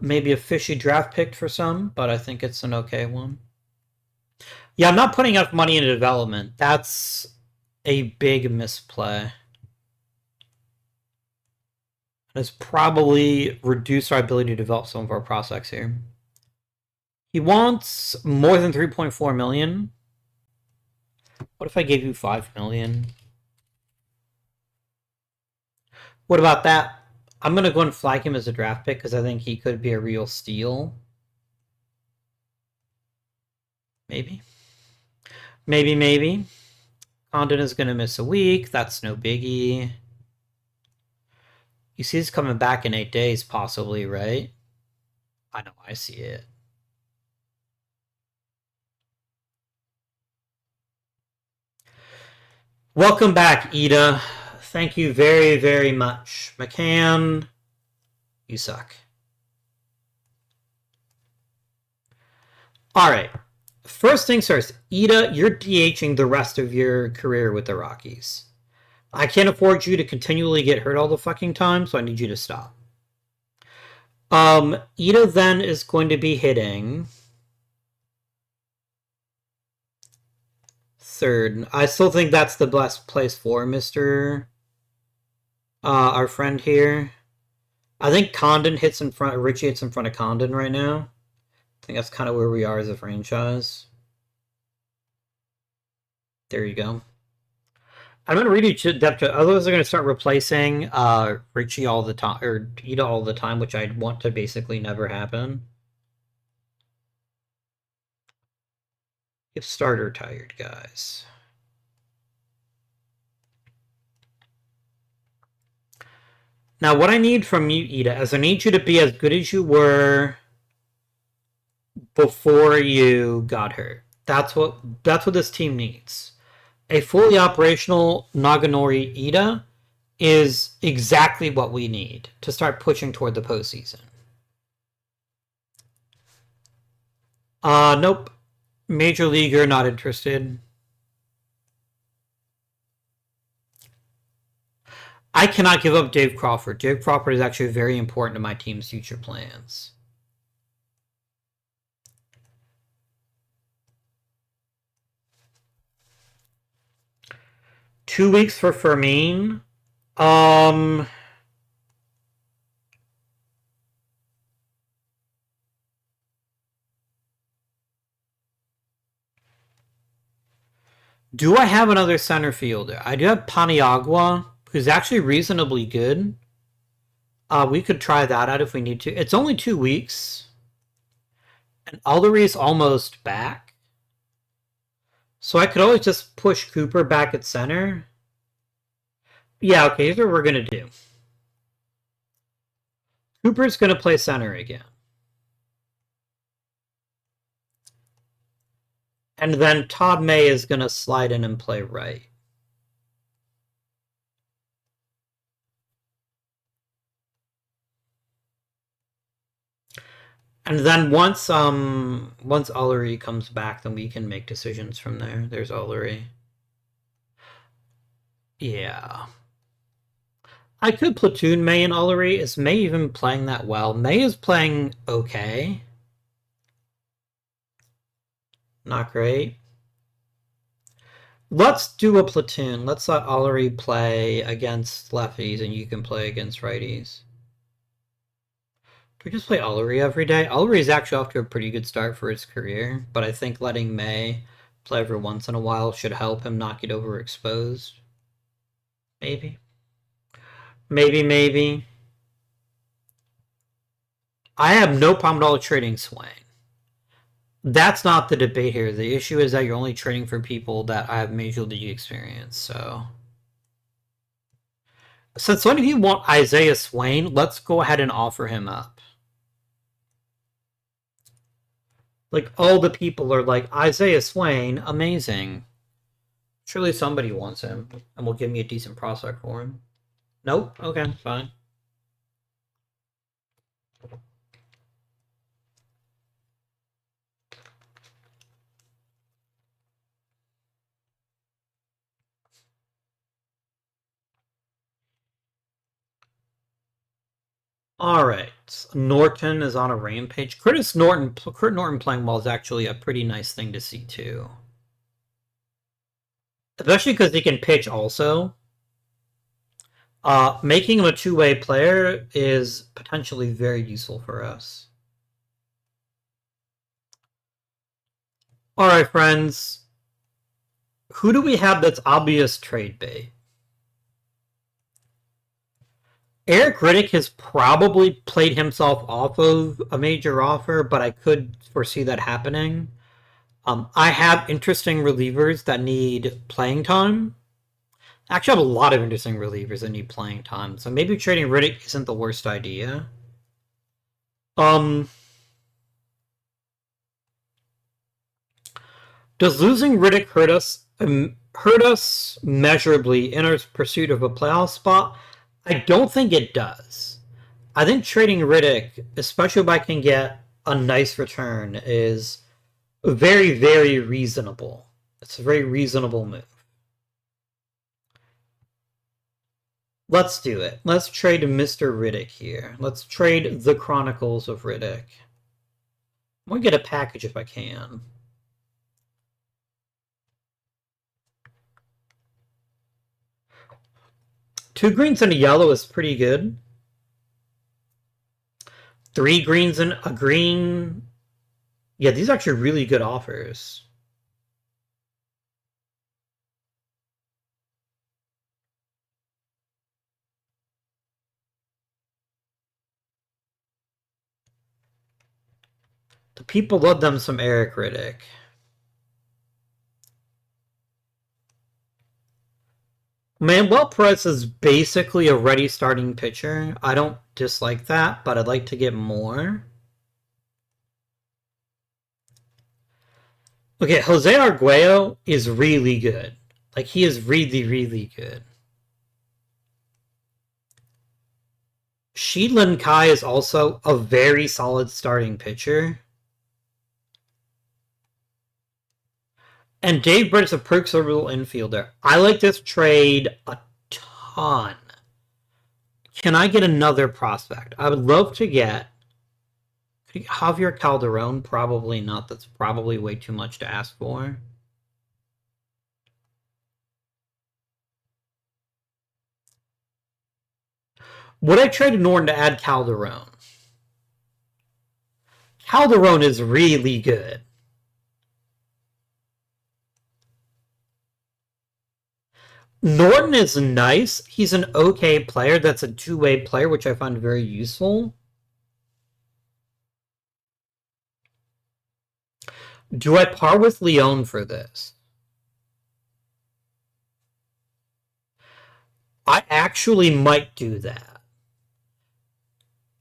Maybe a fishy draft pick for some, but I think it's an okay one. Yeah, I'm not putting enough money into development. That's a big misplay. It's probably reduced our ability to develop some of our prospects here. He wants more than 3.4 million. What if I gave you 5 million? What about that? I'm going to go and flag him as a draft pick because I think he could be a real steal. Maybe. Maybe. Condon is going to miss a week. That's no biggie. You see he's coming back in 8 days, possibly, right? I know, I see it. Welcome back, Ida. Thank you very, very much. McCann, you suck. All right. First things first, Ida, you're DHing the rest of your career with the Rockies. I can't afford you to continually get hurt all the fucking time, so I need you to stop. Ida then is going to be hitting third. I still think that's the best place for Mr. Our friend here. I think Condon hits in front, Richie hits in front of Condon right now. I think that's kind of where we are as a franchise. There you go. I'm going to read you depth. Otherwise, they're going to start replacing Richie all the time, or Ida all the time, which I want to basically never happen. Get starter tired, guys. Now, what I need from you, Ida, is I need you to be as good as you were before you got hurt. That's what this team needs. A fully operational Naganori Ida is exactly what we need to start pushing toward the postseason. Nope. Major leaguer, not interested. I cannot give up Dave Crawford. Dave Crawford is actually very important to my team's future plans. Two weeks for Fermin. Do I have another center fielder? I do have Paniagua, who's actually reasonably good. We could try that out if we need to. It's only 2 weeks. And Aldery's almost back. So I could always just push Cooper back at center. Yeah, okay, here's what we're going to do. Cooper's going to play center again. And then Todd May is going to slide in and play right. And then once Ullery comes back, then we can make decisions from there. There's Ullery. Yeah. I could platoon May and Ullery. Is May even playing that well? May is playing okay. Not great. Let's do a platoon. Let's let Ullery play against lefties and you can play against righties. Do we just play Ullery every day? Ullery is actually off to a pretty good start for his career, but I think letting May play every once in a while should help him not get overexposed. Maybe. Maybe. I have no problem at all trading Swain. That's not the debate here. The issue is that you're only trading for people that have major league experience, so... Since when do you want Isaiah Swain, let's go ahead and offer him up. Like, all the people are like, Isaiah Swain, amazing. Surely somebody wants him, and will give me a decent prospect for him. Nope? Okay, fine. Alright, Norton is on a rampage. Kurt Norton playing well is actually a pretty nice thing to see, too. Especially because he can pitch also. Making him a two-way player is potentially very useful for us. Alright, friends. Who do we have that's obvious trade bait? Eric Riddick has probably played himself off of a major offer, but I could foresee that happening. I have interesting relievers that need playing time. I actually have a lot of interesting relievers that need playing time, so maybe trading Riddick isn't the worst idea. Does losing Riddick hurt us measurably in our pursuit of a playoff spot? I don't think it does. I think trading Riddick, especially if I can get a nice return, is very, very reasonable. It's a very reasonable move. Let's do it. Let's trade Mr. Riddick here. Let's trade the Chronicles of Riddick. I'm going to get a package if I can. Two greens and a yellow is pretty good. 3 greens and a green. Yeah, these are actually really good offers. The people love them some Eric Riddick. Manuel Perez is basically a ready starting pitcher. I don't dislike that, but I'd like to get more. Okay, Jose Arguello is really good. Like, he is really, really good. Sheedlin Kai is also a very solid starting pitcher. And Dave Britt's a perks-able infielder. I like this trade a ton. Can I get another prospect? I would love to get Javier Calderon. Probably not. That's probably way too much to ask for. Would I trade Norton to add Calderon? Calderon is really good. Norton is nice. He's an okay player. That's a two-way player, which I find very useful. Do I par with Leon for this? I actually might do that.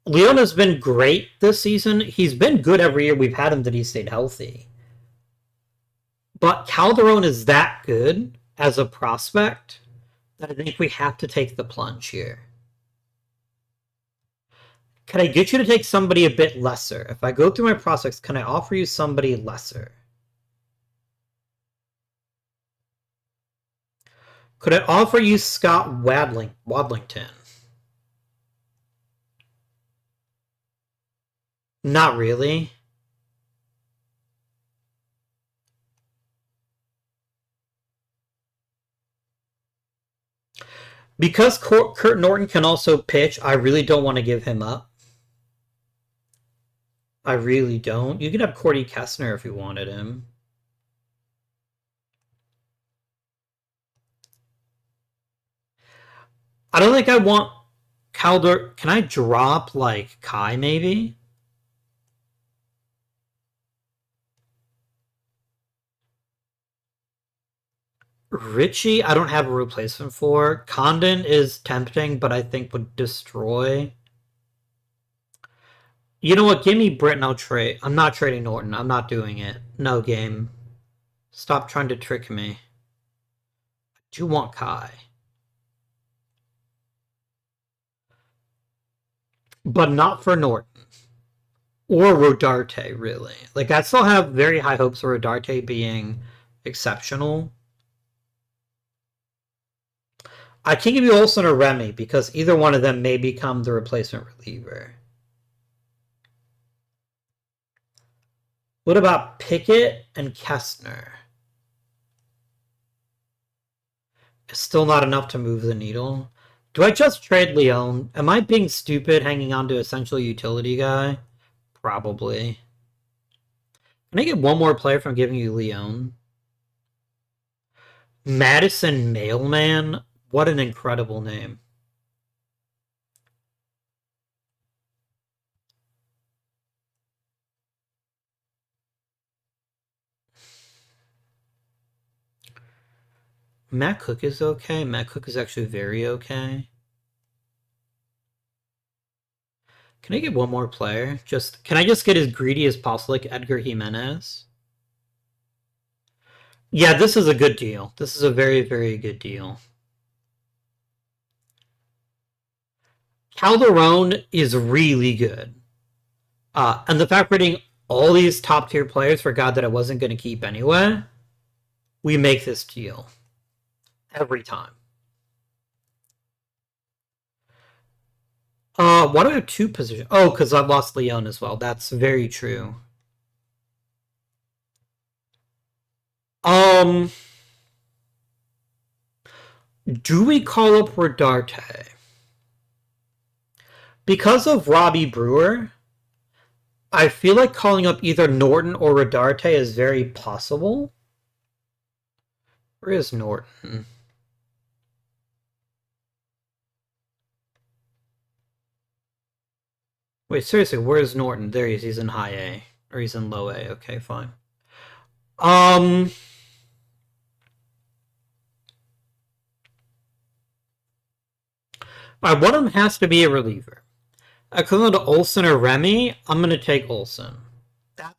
Leon has been great this season. He's been good every year we've had him that he stayed healthy. But Calderon is that good as a prospect that I think we have to take the plunge here. Can I get you to take somebody a bit lesser? If I go through my prospects, can I offer you somebody lesser? Could I offer you Scott Wadlington? Not really. Because Kurt Norton can also pitch, I really don't want to give him up. I really don't. You could have Cordy Kessner if you wanted him. I don't think I want Calder. Can I drop, like, Kai, maybe? Richie, I don't have a replacement for. Condon is tempting, but I think would destroy. You know what? Give me Britt and I'll trade. I'm not trading Norton. I'm not doing it. No game. Stop trying to trick me. I do want Kai. But not for Norton. Or Rodarte, really. Like, I still have very high hopes for Rodarte being exceptional. I can give you Olsen or Remy, because either one of them may become the replacement reliever. What about Pickett and Kestner? It's still not enough to move the needle. Do I just trade Leon? Am I being stupid hanging on to essential utility guy? Probably. Can I get one more player from giving you Leon? Madison Mailman? What an incredible name. Matt Cook is okay. Matt Cook is actually very okay. Can I get one more player? Can I just get as greedy as possible, like Edgar Jimenez? Yeah, this is a good deal. This is a very, very good deal. Calderon is really good. And the fact we're getting all these top tier players for God that I wasn't going to keep anyway, we make this deal. Every time. Why do I have two positions? Oh, because I lost Leon as well. That's very true. Do we call up Rodarte? Because of Robbie Brewer, I feel like calling up either Norton or Rodarte is very possible. Where is Norton? Wait, seriously, where is Norton? There he is. He's in high A. Or he's in low A. Okay, fine. One of them has to be a reliever. Equivalent to Olsen or Remy, I'm going to take Olsen. That's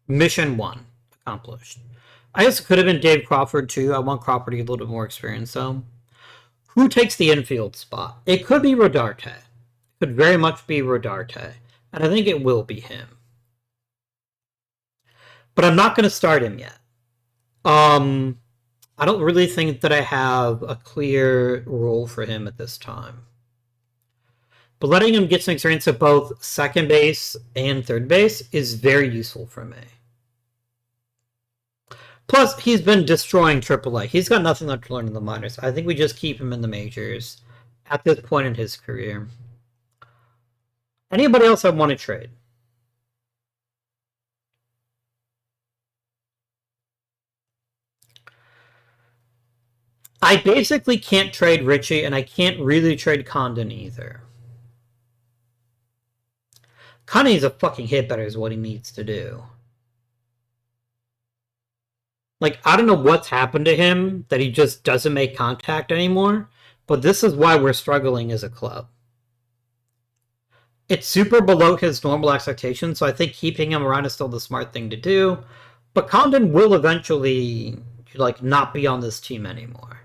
mission one accomplished. I guess it could have been Dave Crawford, too. I want Crawford to get a little bit more experience, though. Who takes the infield spot? It could be Rodarte. It could very much be Rodarte. And I think it will be him. But I'm not going to start him yet. I don't really think that I have a clear role for him at this time. But letting him get some experience at both second base and third base is very useful for me. Plus, he's been destroying AAA. He's got nothing left to learn in the minors. I think we just keep him in the majors at this point in his career. Anybody else I want to trade? I basically can't trade Richie, and I can't really trade Condon either. Condon needs a fucking hit better is what he needs to do. Like, I don't know what's happened to him that he just doesn't make contact anymore, but this is why we're struggling as a club. It's super below his normal expectations, so I think keeping him around is still the smart thing to do. But Condon will eventually, like, not be on this team anymore.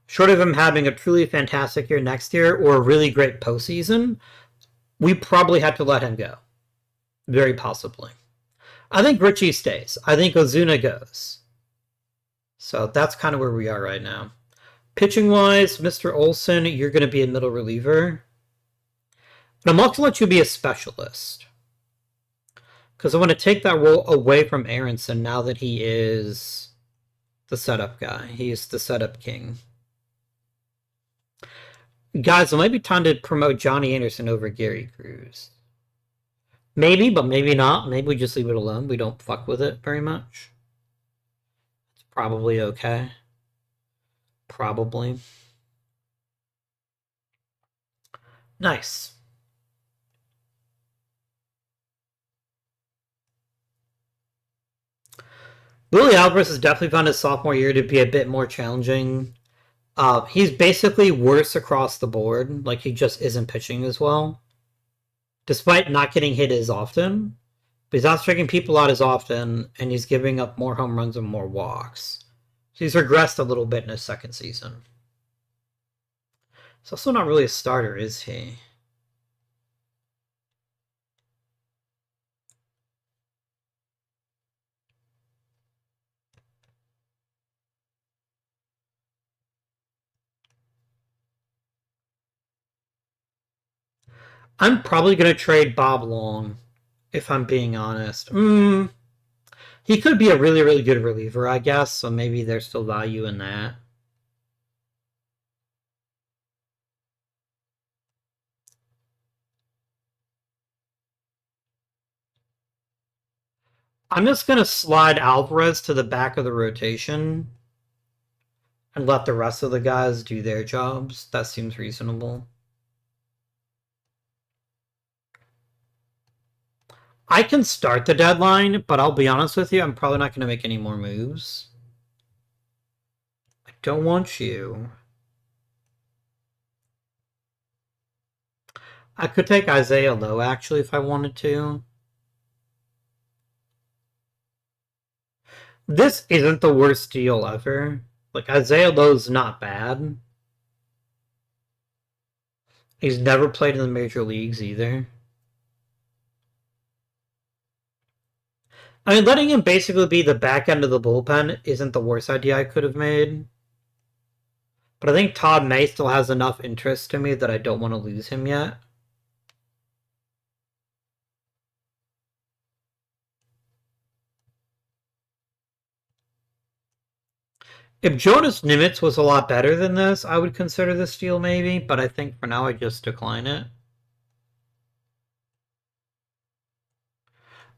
Short of him having a truly fantastic year next year or a really great postseason, we probably have to let him go. Very possibly. I think Richie stays. I think Ozuna goes. So that's kind of where we are right now. Pitching-wise, Mr. Olsen, you're going to be a middle reliever. But I'm also going to let you be a specialist. Because I want to take that role away from Aronson now that he is the setup guy. He is the setup king. Guys, it might be time to promote Johnny Anderson over Gary Cruz. Maybe, but maybe not. Maybe we just leave it alone. We don't fuck with it very much. It's probably okay. Probably. Nice. Willie Alvarez has definitely found his sophomore year to be a bit more challenging. He's basically worse across the board. Like, he just isn't pitching as well. Despite not getting hit as often. But he's not striking people out as often, and he's giving up more home runs and more walks. So he's regressed a little bit in his second season. He's also not really a starter, is he? I'm probably going to trade Bob Long, if I'm being honest. He could be a really, really good reliever, I guess, so maybe there's still value in that. I'm just going to slide Alvarez to the back of the rotation and let the rest of the guys do their jobs. That seems reasonable. I can start the deadline, but I'll be honest with you, I'm probably not going to make any more moves. I don't want you. I could take Isaiah Lowe, actually, if I wanted to. This isn't the worst deal ever. Like, Isaiah Lowe's not bad. He's never played in the major leagues either. I mean, letting him basically be the back end of the bullpen isn't the worst idea I could have made. But I think Todd May still has enough interest to me that I don't want to lose him yet. If Jonas Nimitz was a lot better than this, I would consider this deal maybe, but I think for now I just decline it.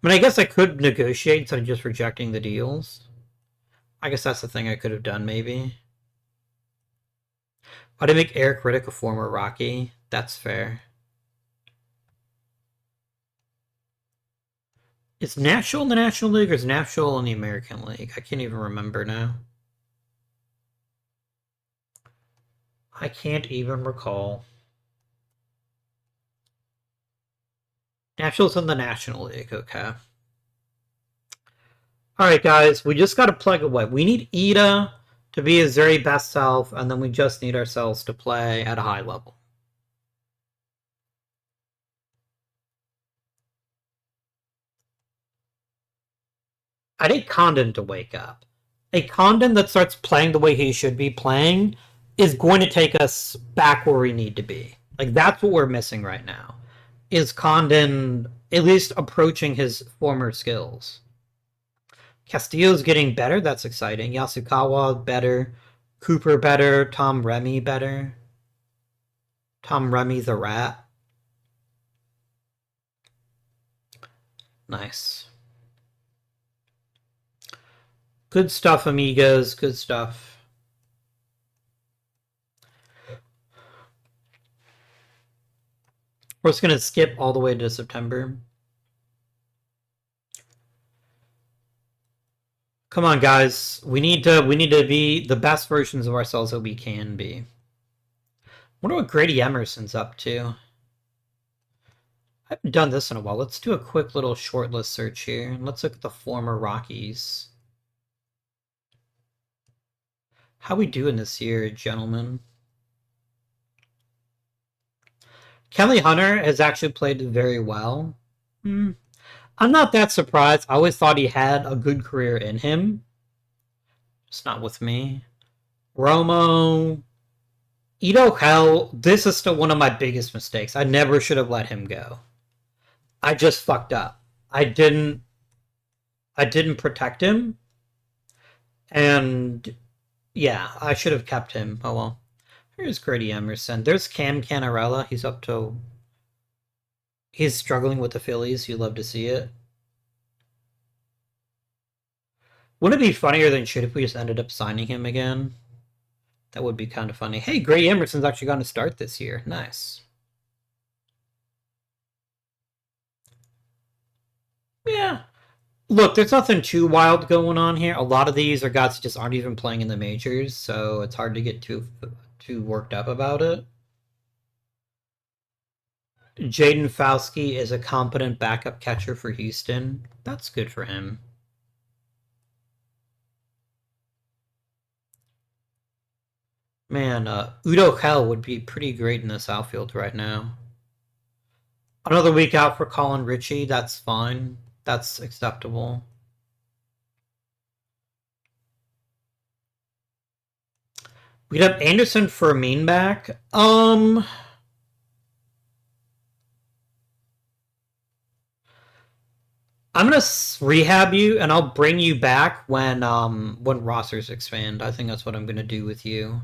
I mean, I guess I could negotiate instead of just rejecting the deals. I guess that's the thing I could have done maybe. Why did I make Eric Riddick a former Rocky? That's fair. Is Nashville in the National League or is Nashville in the American League? I can't even remember now. I can't even recall. Nashville's in the National League, okay. Alright, guys, we just gotta plug away. We need Ida to be his very best self, and then we just need ourselves to play at a high level. I need Condon to wake up. A Condon that starts playing the way he should be playing is going to take us back where we need to be. Like, that's what we're missing right now. Is Condon at least approaching his former skills? Castillo's getting better. That's exciting. Yasukawa better. Cooper better. Tom Remy better. Tom Remy the rat. Nice. Good stuff, amigos. Good stuff. We're just going to skip all the way to September. Come on, guys. We need to be the best versions of ourselves that we can be. I wonder what Grady Emerson's up to. I haven't done this in a while. Let's do a quick little short list search here. Let's look at the former Rockies. How we doing this year, gentlemen? Kelly Hunter has actually played very well. I'm not that surprised. I always thought he had a good career in him. Just not with me. Romo. Ito Hell. This is still one of my biggest mistakes. I never should have let him go. I just fucked up. I didn't protect him. And yeah, I should have kept him. Oh well. Here's Grady Emerson. There's Cam Canarella. He's struggling with the Phillies. You love to see it. Wouldn't it be funnier than shit if we just ended up signing him again? That would be kind of funny. Hey, Grady Emerson's actually going to start this year. Nice. Yeah. Look, there's nothing too wild going on here. A lot of these are guys that just aren't even playing in the majors, so it's hard to get too worked up about it. Jaden Fauske is a competent backup catcher for Houston. That's good for him. Man, Udo Hell would be pretty great in this outfield right now. Another week out for Colin Ritchie. That's fine. That's acceptable. We'd have Anderson Fermin back. I'm gonna rehab you, and I'll bring you back when rosters expand. I think that's what I'm gonna do with you.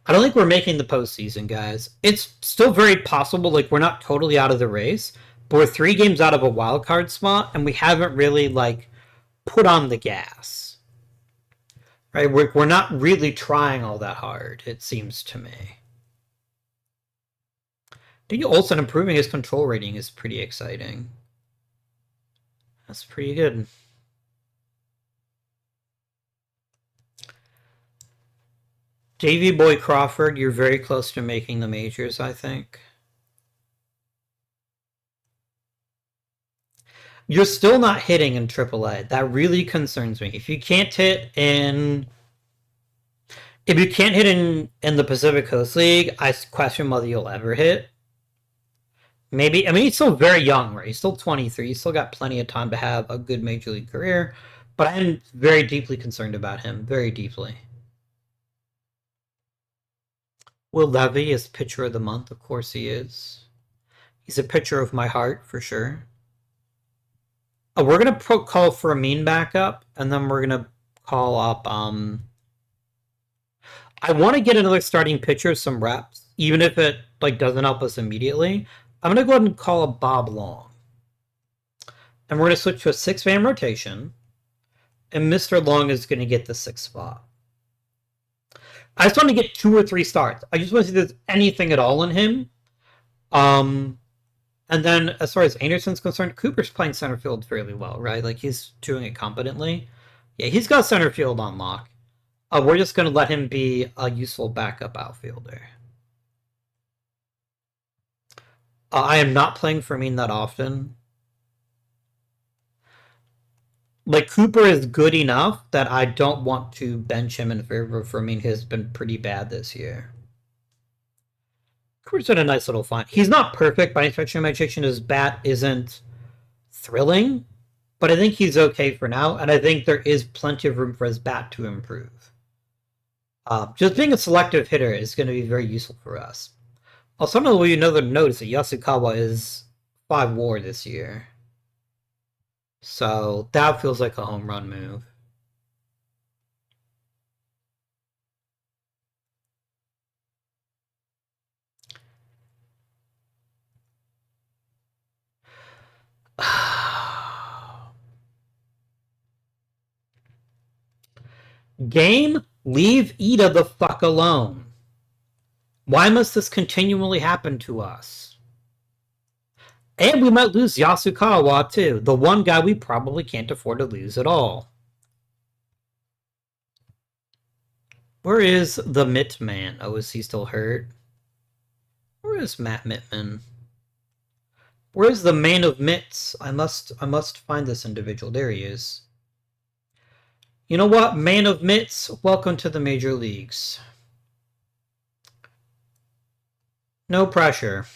I don't think we're making the postseason, guys. It's still very possible. Like, we're not totally out of the race, but we're 3 games out of a wild card spot, and we haven't really like put on the gas. Right? We're not really trying all that hard. It seems to me. Daniel Olson improving his control rating is pretty exciting. That's pretty good. Davey Boy Crawford, you're very close to making the majors, I think. You're still not hitting in AAA. That really concerns me. If you can't hit in the Pacific Coast League, I question whether you'll ever hit. Maybe. I mean, he's still very young, right? He's still 23. He's still got plenty of time to have a good major league career. But I'm very deeply concerned about him. Very deeply. Will Levy is pitcher of the month. Of course he is. He's a pitcher of my heart, for sure. Oh, we're going to call for a mean backup, and then we're going to call up... I want to get another starting pitcher some reps, even if it like doesn't help us immediately. I'm going to go ahead and call up Bob Long. And we're going to switch to a 6-man rotation. And Mr. Long is going to get the 6th spot. I just want to get 2 or 3 starts. I just want to see if there's anything at all in him. And then as far as Anderson's concerned, Cooper's playing center field fairly well, right? Like, he's doing it competently. Yeah, he's got center field on lock. We're just going to let him be a useful backup outfielder. I am not playing Fermin that often. like Cooper is good enough that I don't want to bench him in favor of Fermin. He has been pretty bad this year. Cooper's done a nice little find. He's not perfect by any stretch of imagination. His bat isn't thrilling, but I think he's okay for now, and I think there is plenty of room for his bat to improve. Just being a selective hitter is going to be very useful for us. Also, another note is that Yasukawa is 5 WAR this year. So that feels like a home run move. Game, leave Ida the fuck alone. Why must this continually happen to us? And we might lose Yasukawa too, the one guy we probably can't afford to lose at all. Where is the Mitt Man? Oh, is he still hurt? Where is Matt Mittman? Where is the man of mitts? I must find this individual. There he is. You know what, man of mitts? Welcome to the major leagues. No pressure.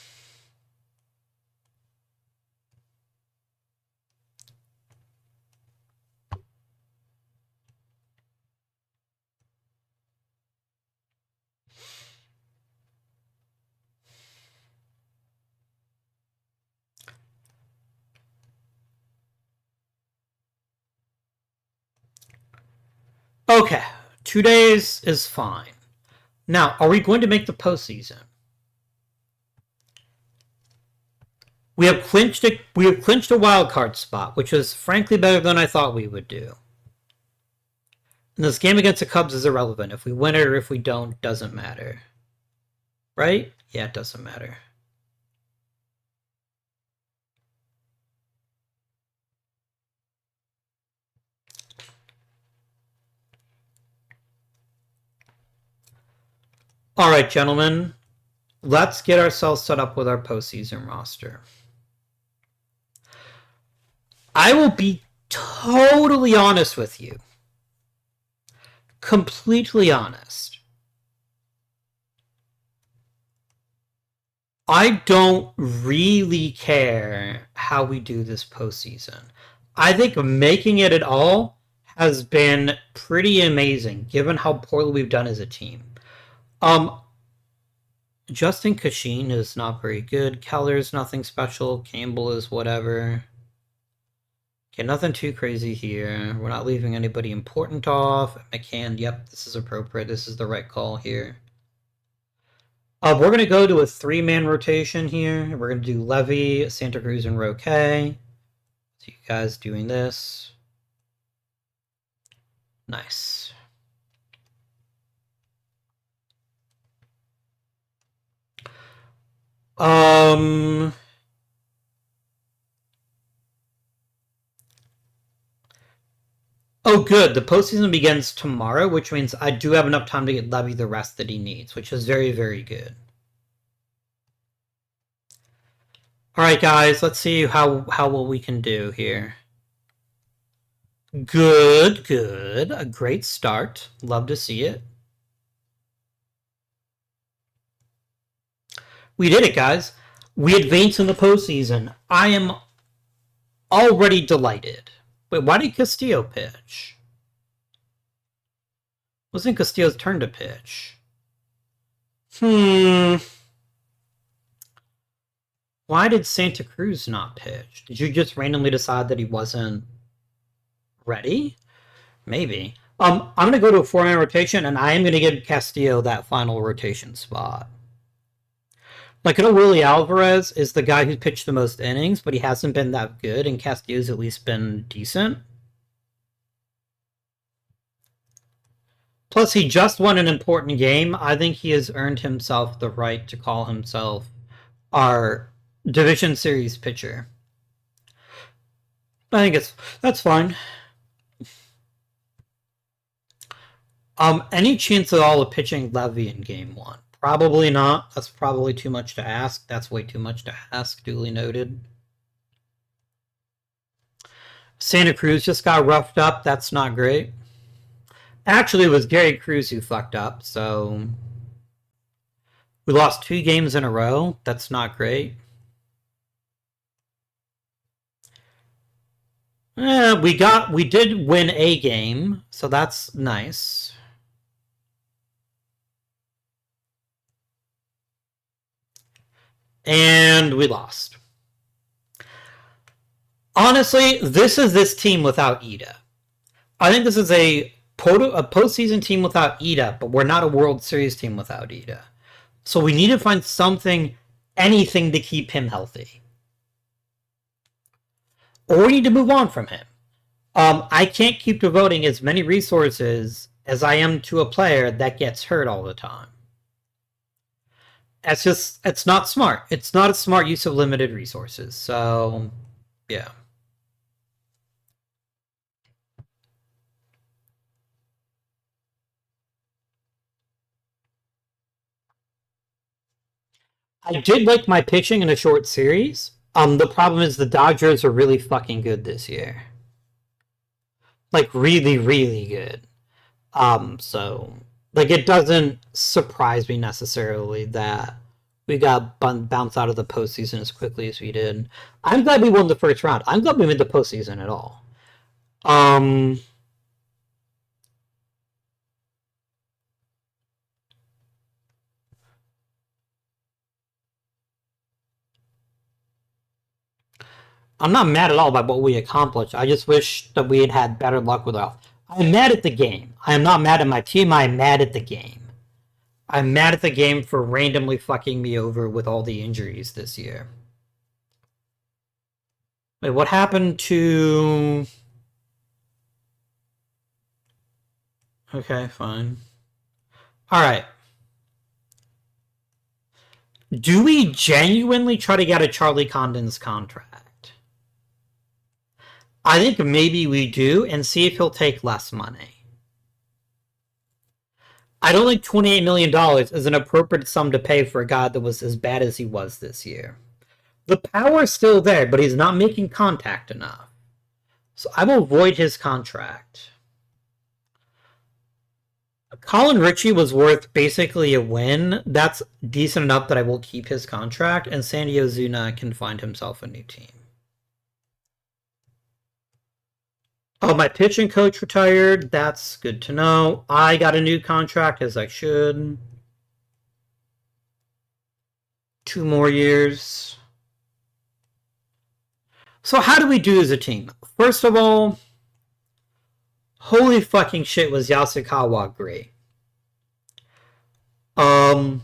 Okay, 2 days is fine. Now, are we going to make the postseason? We have clinched a wild card spot, which is frankly better than I thought we would do. And this game against the Cubs is irrelevant. If we win it or if we don't, doesn't matter. Right? Yeah, it doesn't matter. All right, gentlemen. Let's get ourselves set up with our postseason roster. I will be totally honest with you. Completely honest. I don't really care how we do this postseason. I think making it at all has been pretty amazing, given how poorly we've done as a team. Justin Kashin is not very good. Keller's nothing special. Campbell is whatever. Okay, nothing too crazy here. We're not leaving anybody important off. McCann, yep, this is appropriate. This is the right call here. We're going to go to a 3-man rotation here. We're going to do Levy, Santa Cruz, and Roque. See you guys doing this. Nice. Oh, good. The postseason begins tomorrow, which means I do have enough time to get Levy the rest that he needs, which is very, very good. All right, guys, let's see how well we can do here. Good, good. A great start. Love to see it. We did it, guys. We advanced in the postseason. I am already delighted. Wait, why did Castillo pitch? Wasn't Castillo's turn to pitch? Why did Santa Cruz not pitch? Did you just randomly decide that he wasn't ready? Maybe. I'm going to go to a 4-man rotation, and I am going to give Castillo that final rotation spot. Like, I know Willie Alvarez is the guy who's pitched the most innings, but he hasn't been that good, and Castillo's at least been decent. Plus, he just won an important game. I think he has earned himself the right to call himself our Division Series pitcher. I think that's fine. Any chance at all of pitching Levy in Game 1? Probably not. That's probably too much to ask. That's way too much to ask, duly noted. Santa Cruz just got roughed up. That's not great. Actually, it was Gary Cruz who fucked up, so we lost 2 games in a row. That's not great. We did win a game, so that's nice. And we lost. Honestly, this is this team without Ida. I think this is a postseason team without Ida, but we're not a World Series team without Ida. So we need to find something, anything to keep him healthy. Or we need to move on from him. I can't keep devoting as many resources as I am to a player that gets hurt all the time. It's not smart. It's not a smart use of limited resources. So, yeah. I did like my pitching in a short series. The problem is the Dodgers are really fucking good this year. Like, really, really good. So, like, it doesn't surprise me necessarily that we got bounced out of the postseason as quickly as we did. I'm glad we won the first round. I'm glad we made the postseason at all. I'm not mad at all about what we accomplished. I just wish that we had had better luck with us. I'm mad at the game. I am not mad at my team. I'm mad at the game. I'm mad at the game for randomly fucking me over with all the injuries this year. Wait, what happened to... Okay, fine. Alright. Do we genuinely try to get a Charlie Condon's contract? I think maybe we do, and see if he'll take less money. I don't think $28 million is an appropriate sum to pay for a guy that was as bad as he was this year. The power's still there, but he's not making contact enough. So I will void his contract. Colin Ritchie was worth basically a win. That's decent enough that I will keep his contract, and Sandy Ozuna can find himself a new team. Oh, my pitching coach retired. That's good to know. I got a new contract, as I should. 2 more years. So how do we do as a team? First of all, holy fucking shit was Yasukawa great. An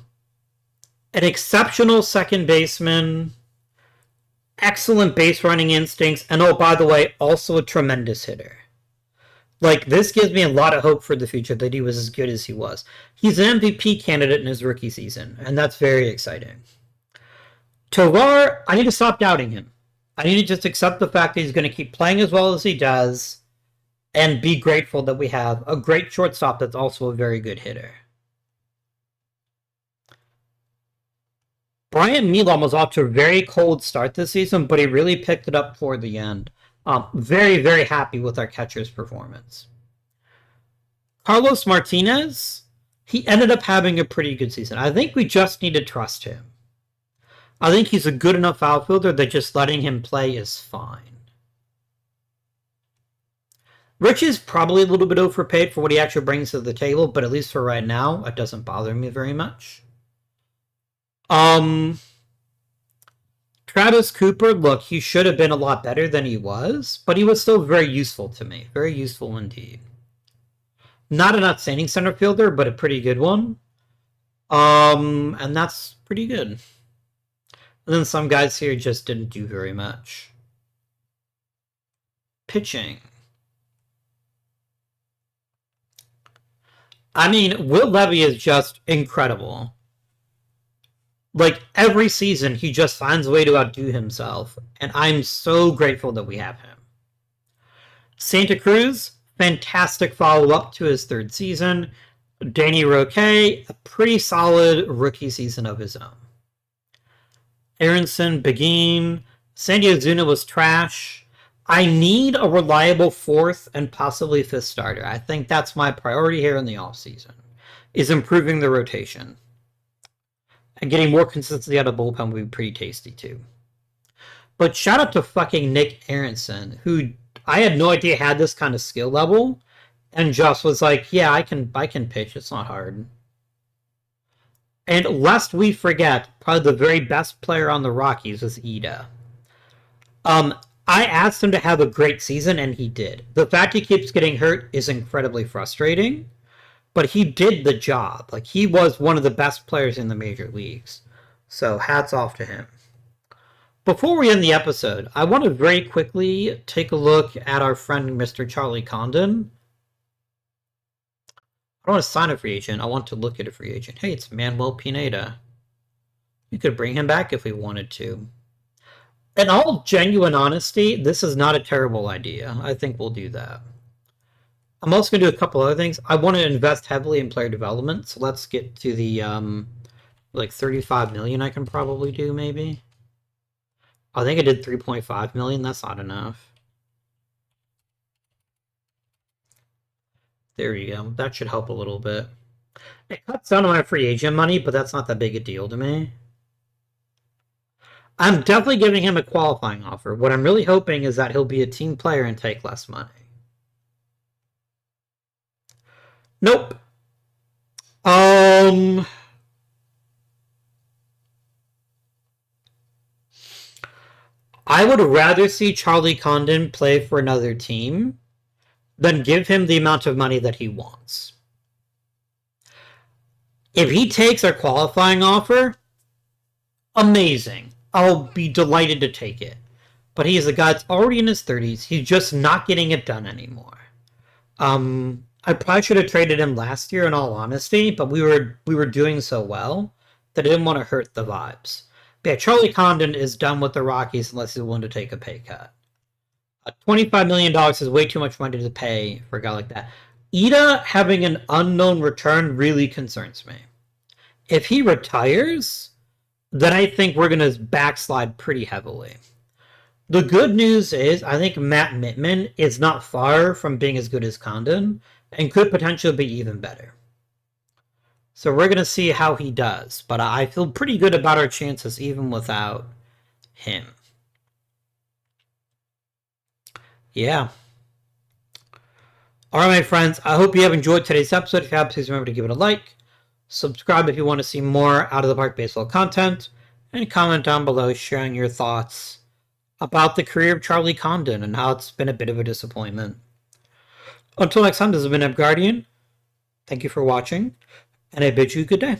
exceptional second baseman, excellent base running instincts, and oh, by the way, also a tremendous hitter. Like, this gives me a lot of hope for the future that he was as good as he was. He's an MVP candidate in his rookie season, and that's very exciting. Tovar, I need to stop doubting him. I need to just accept the fact that he's going to keep playing as well as he does, and be grateful that we have a great shortstop that's also a very good hitter. Brian Milam was off to a very cold start this season, but he really picked it up toward the end. Very, very happy with our catcher's performance. Carlos Martinez, he ended up having a pretty good season. I think we just need to trust him. I think he's a good enough outfielder that just letting him play is fine. Rich is probably a little bit overpaid for what he actually brings to the table, but at least for right now, it doesn't bother me very much. Travis Cooper, look, he should have been a lot better than he was, but he was still very useful to me. Very useful indeed. Not an outstanding center fielder, but a pretty good one. And that's pretty good. And then some guys here just didn't do very much. Pitching. I mean, Will Levy is just incredible. Like, every season, he just finds a way to outdo himself, and I'm so grateful that we have him. Santa Cruz, fantastic follow-up to his 3rd season. Danny Roque, a pretty solid rookie season of his own. Aronson, Begin, Sandy Ozuna was trash. I need a reliable fourth and possibly fifth starter. I think that's my priority here in the offseason, is improving the rotation. And getting more consistency out of bullpen would be pretty tasty too. But shout out to fucking Nick Aronson, who I had no idea had this kind of skill level, and just was like, "Yeah, I can pitch. It's not hard." And lest we forget, probably the very best player on the Rockies was Ida. I asked him to have a great season, and he did. The fact he keeps getting hurt is incredibly frustrating, but he did the job. Like, he was one of the best players in the major leagues. So hats off to him. Before we end the episode, I want to very quickly take a look at our friend Mr. Charlie Condon. I don't want to sign a free agent. I want to look at a free agent. Hey, it's Manuel Pineda. We could bring him back if we wanted to. In all genuine honesty, this is not a terrible idea. I think we'll do that. I'm also going to do a couple other things. I want to invest heavily in player development, so let's get to the like 35 million I can probably do, maybe. I think I did 3.5 million. That's not enough. There you go. That should help a little bit. It cuts down on my free agent money, but that's not that big a deal to me. I'm definitely giving him a qualifying offer. What I'm really hoping is that he'll be a team player and take less money. Nope. I would rather see Charlie Condon play for another team than give him the amount of money that he wants. If he takes our qualifying offer, amazing. I'll be delighted to take it. But he is a guy that's already in his 30s. He's just not getting it done anymore. I probably should have traded him last year, in all honesty, but we were doing so well that I didn't want to hurt the vibes. But yeah, Charlie Condon is done with the Rockies unless he's willing to take a pay cut. $25 million is way too much money to pay for a guy like that. Ida having an unknown return really concerns me. If he retires, then I think we're going to backslide pretty heavily. The good news is I think Matt Mittman is not far from being as good as Condon and could potentially be even better. So we're going to see how he does, but I feel pretty good about our chances even without him. Yeah. All right, my friends, I hope you have enjoyed today's episode. If you have, please remember to give it a like. Subscribe if you want to see more Out of the Park Baseball content. And comment down below sharing your thoughts about the career of Charlie Condon and how it's been a bit of a disappointment. Until next time, this has been Guardian. Thank you for watching, and I bid you good day.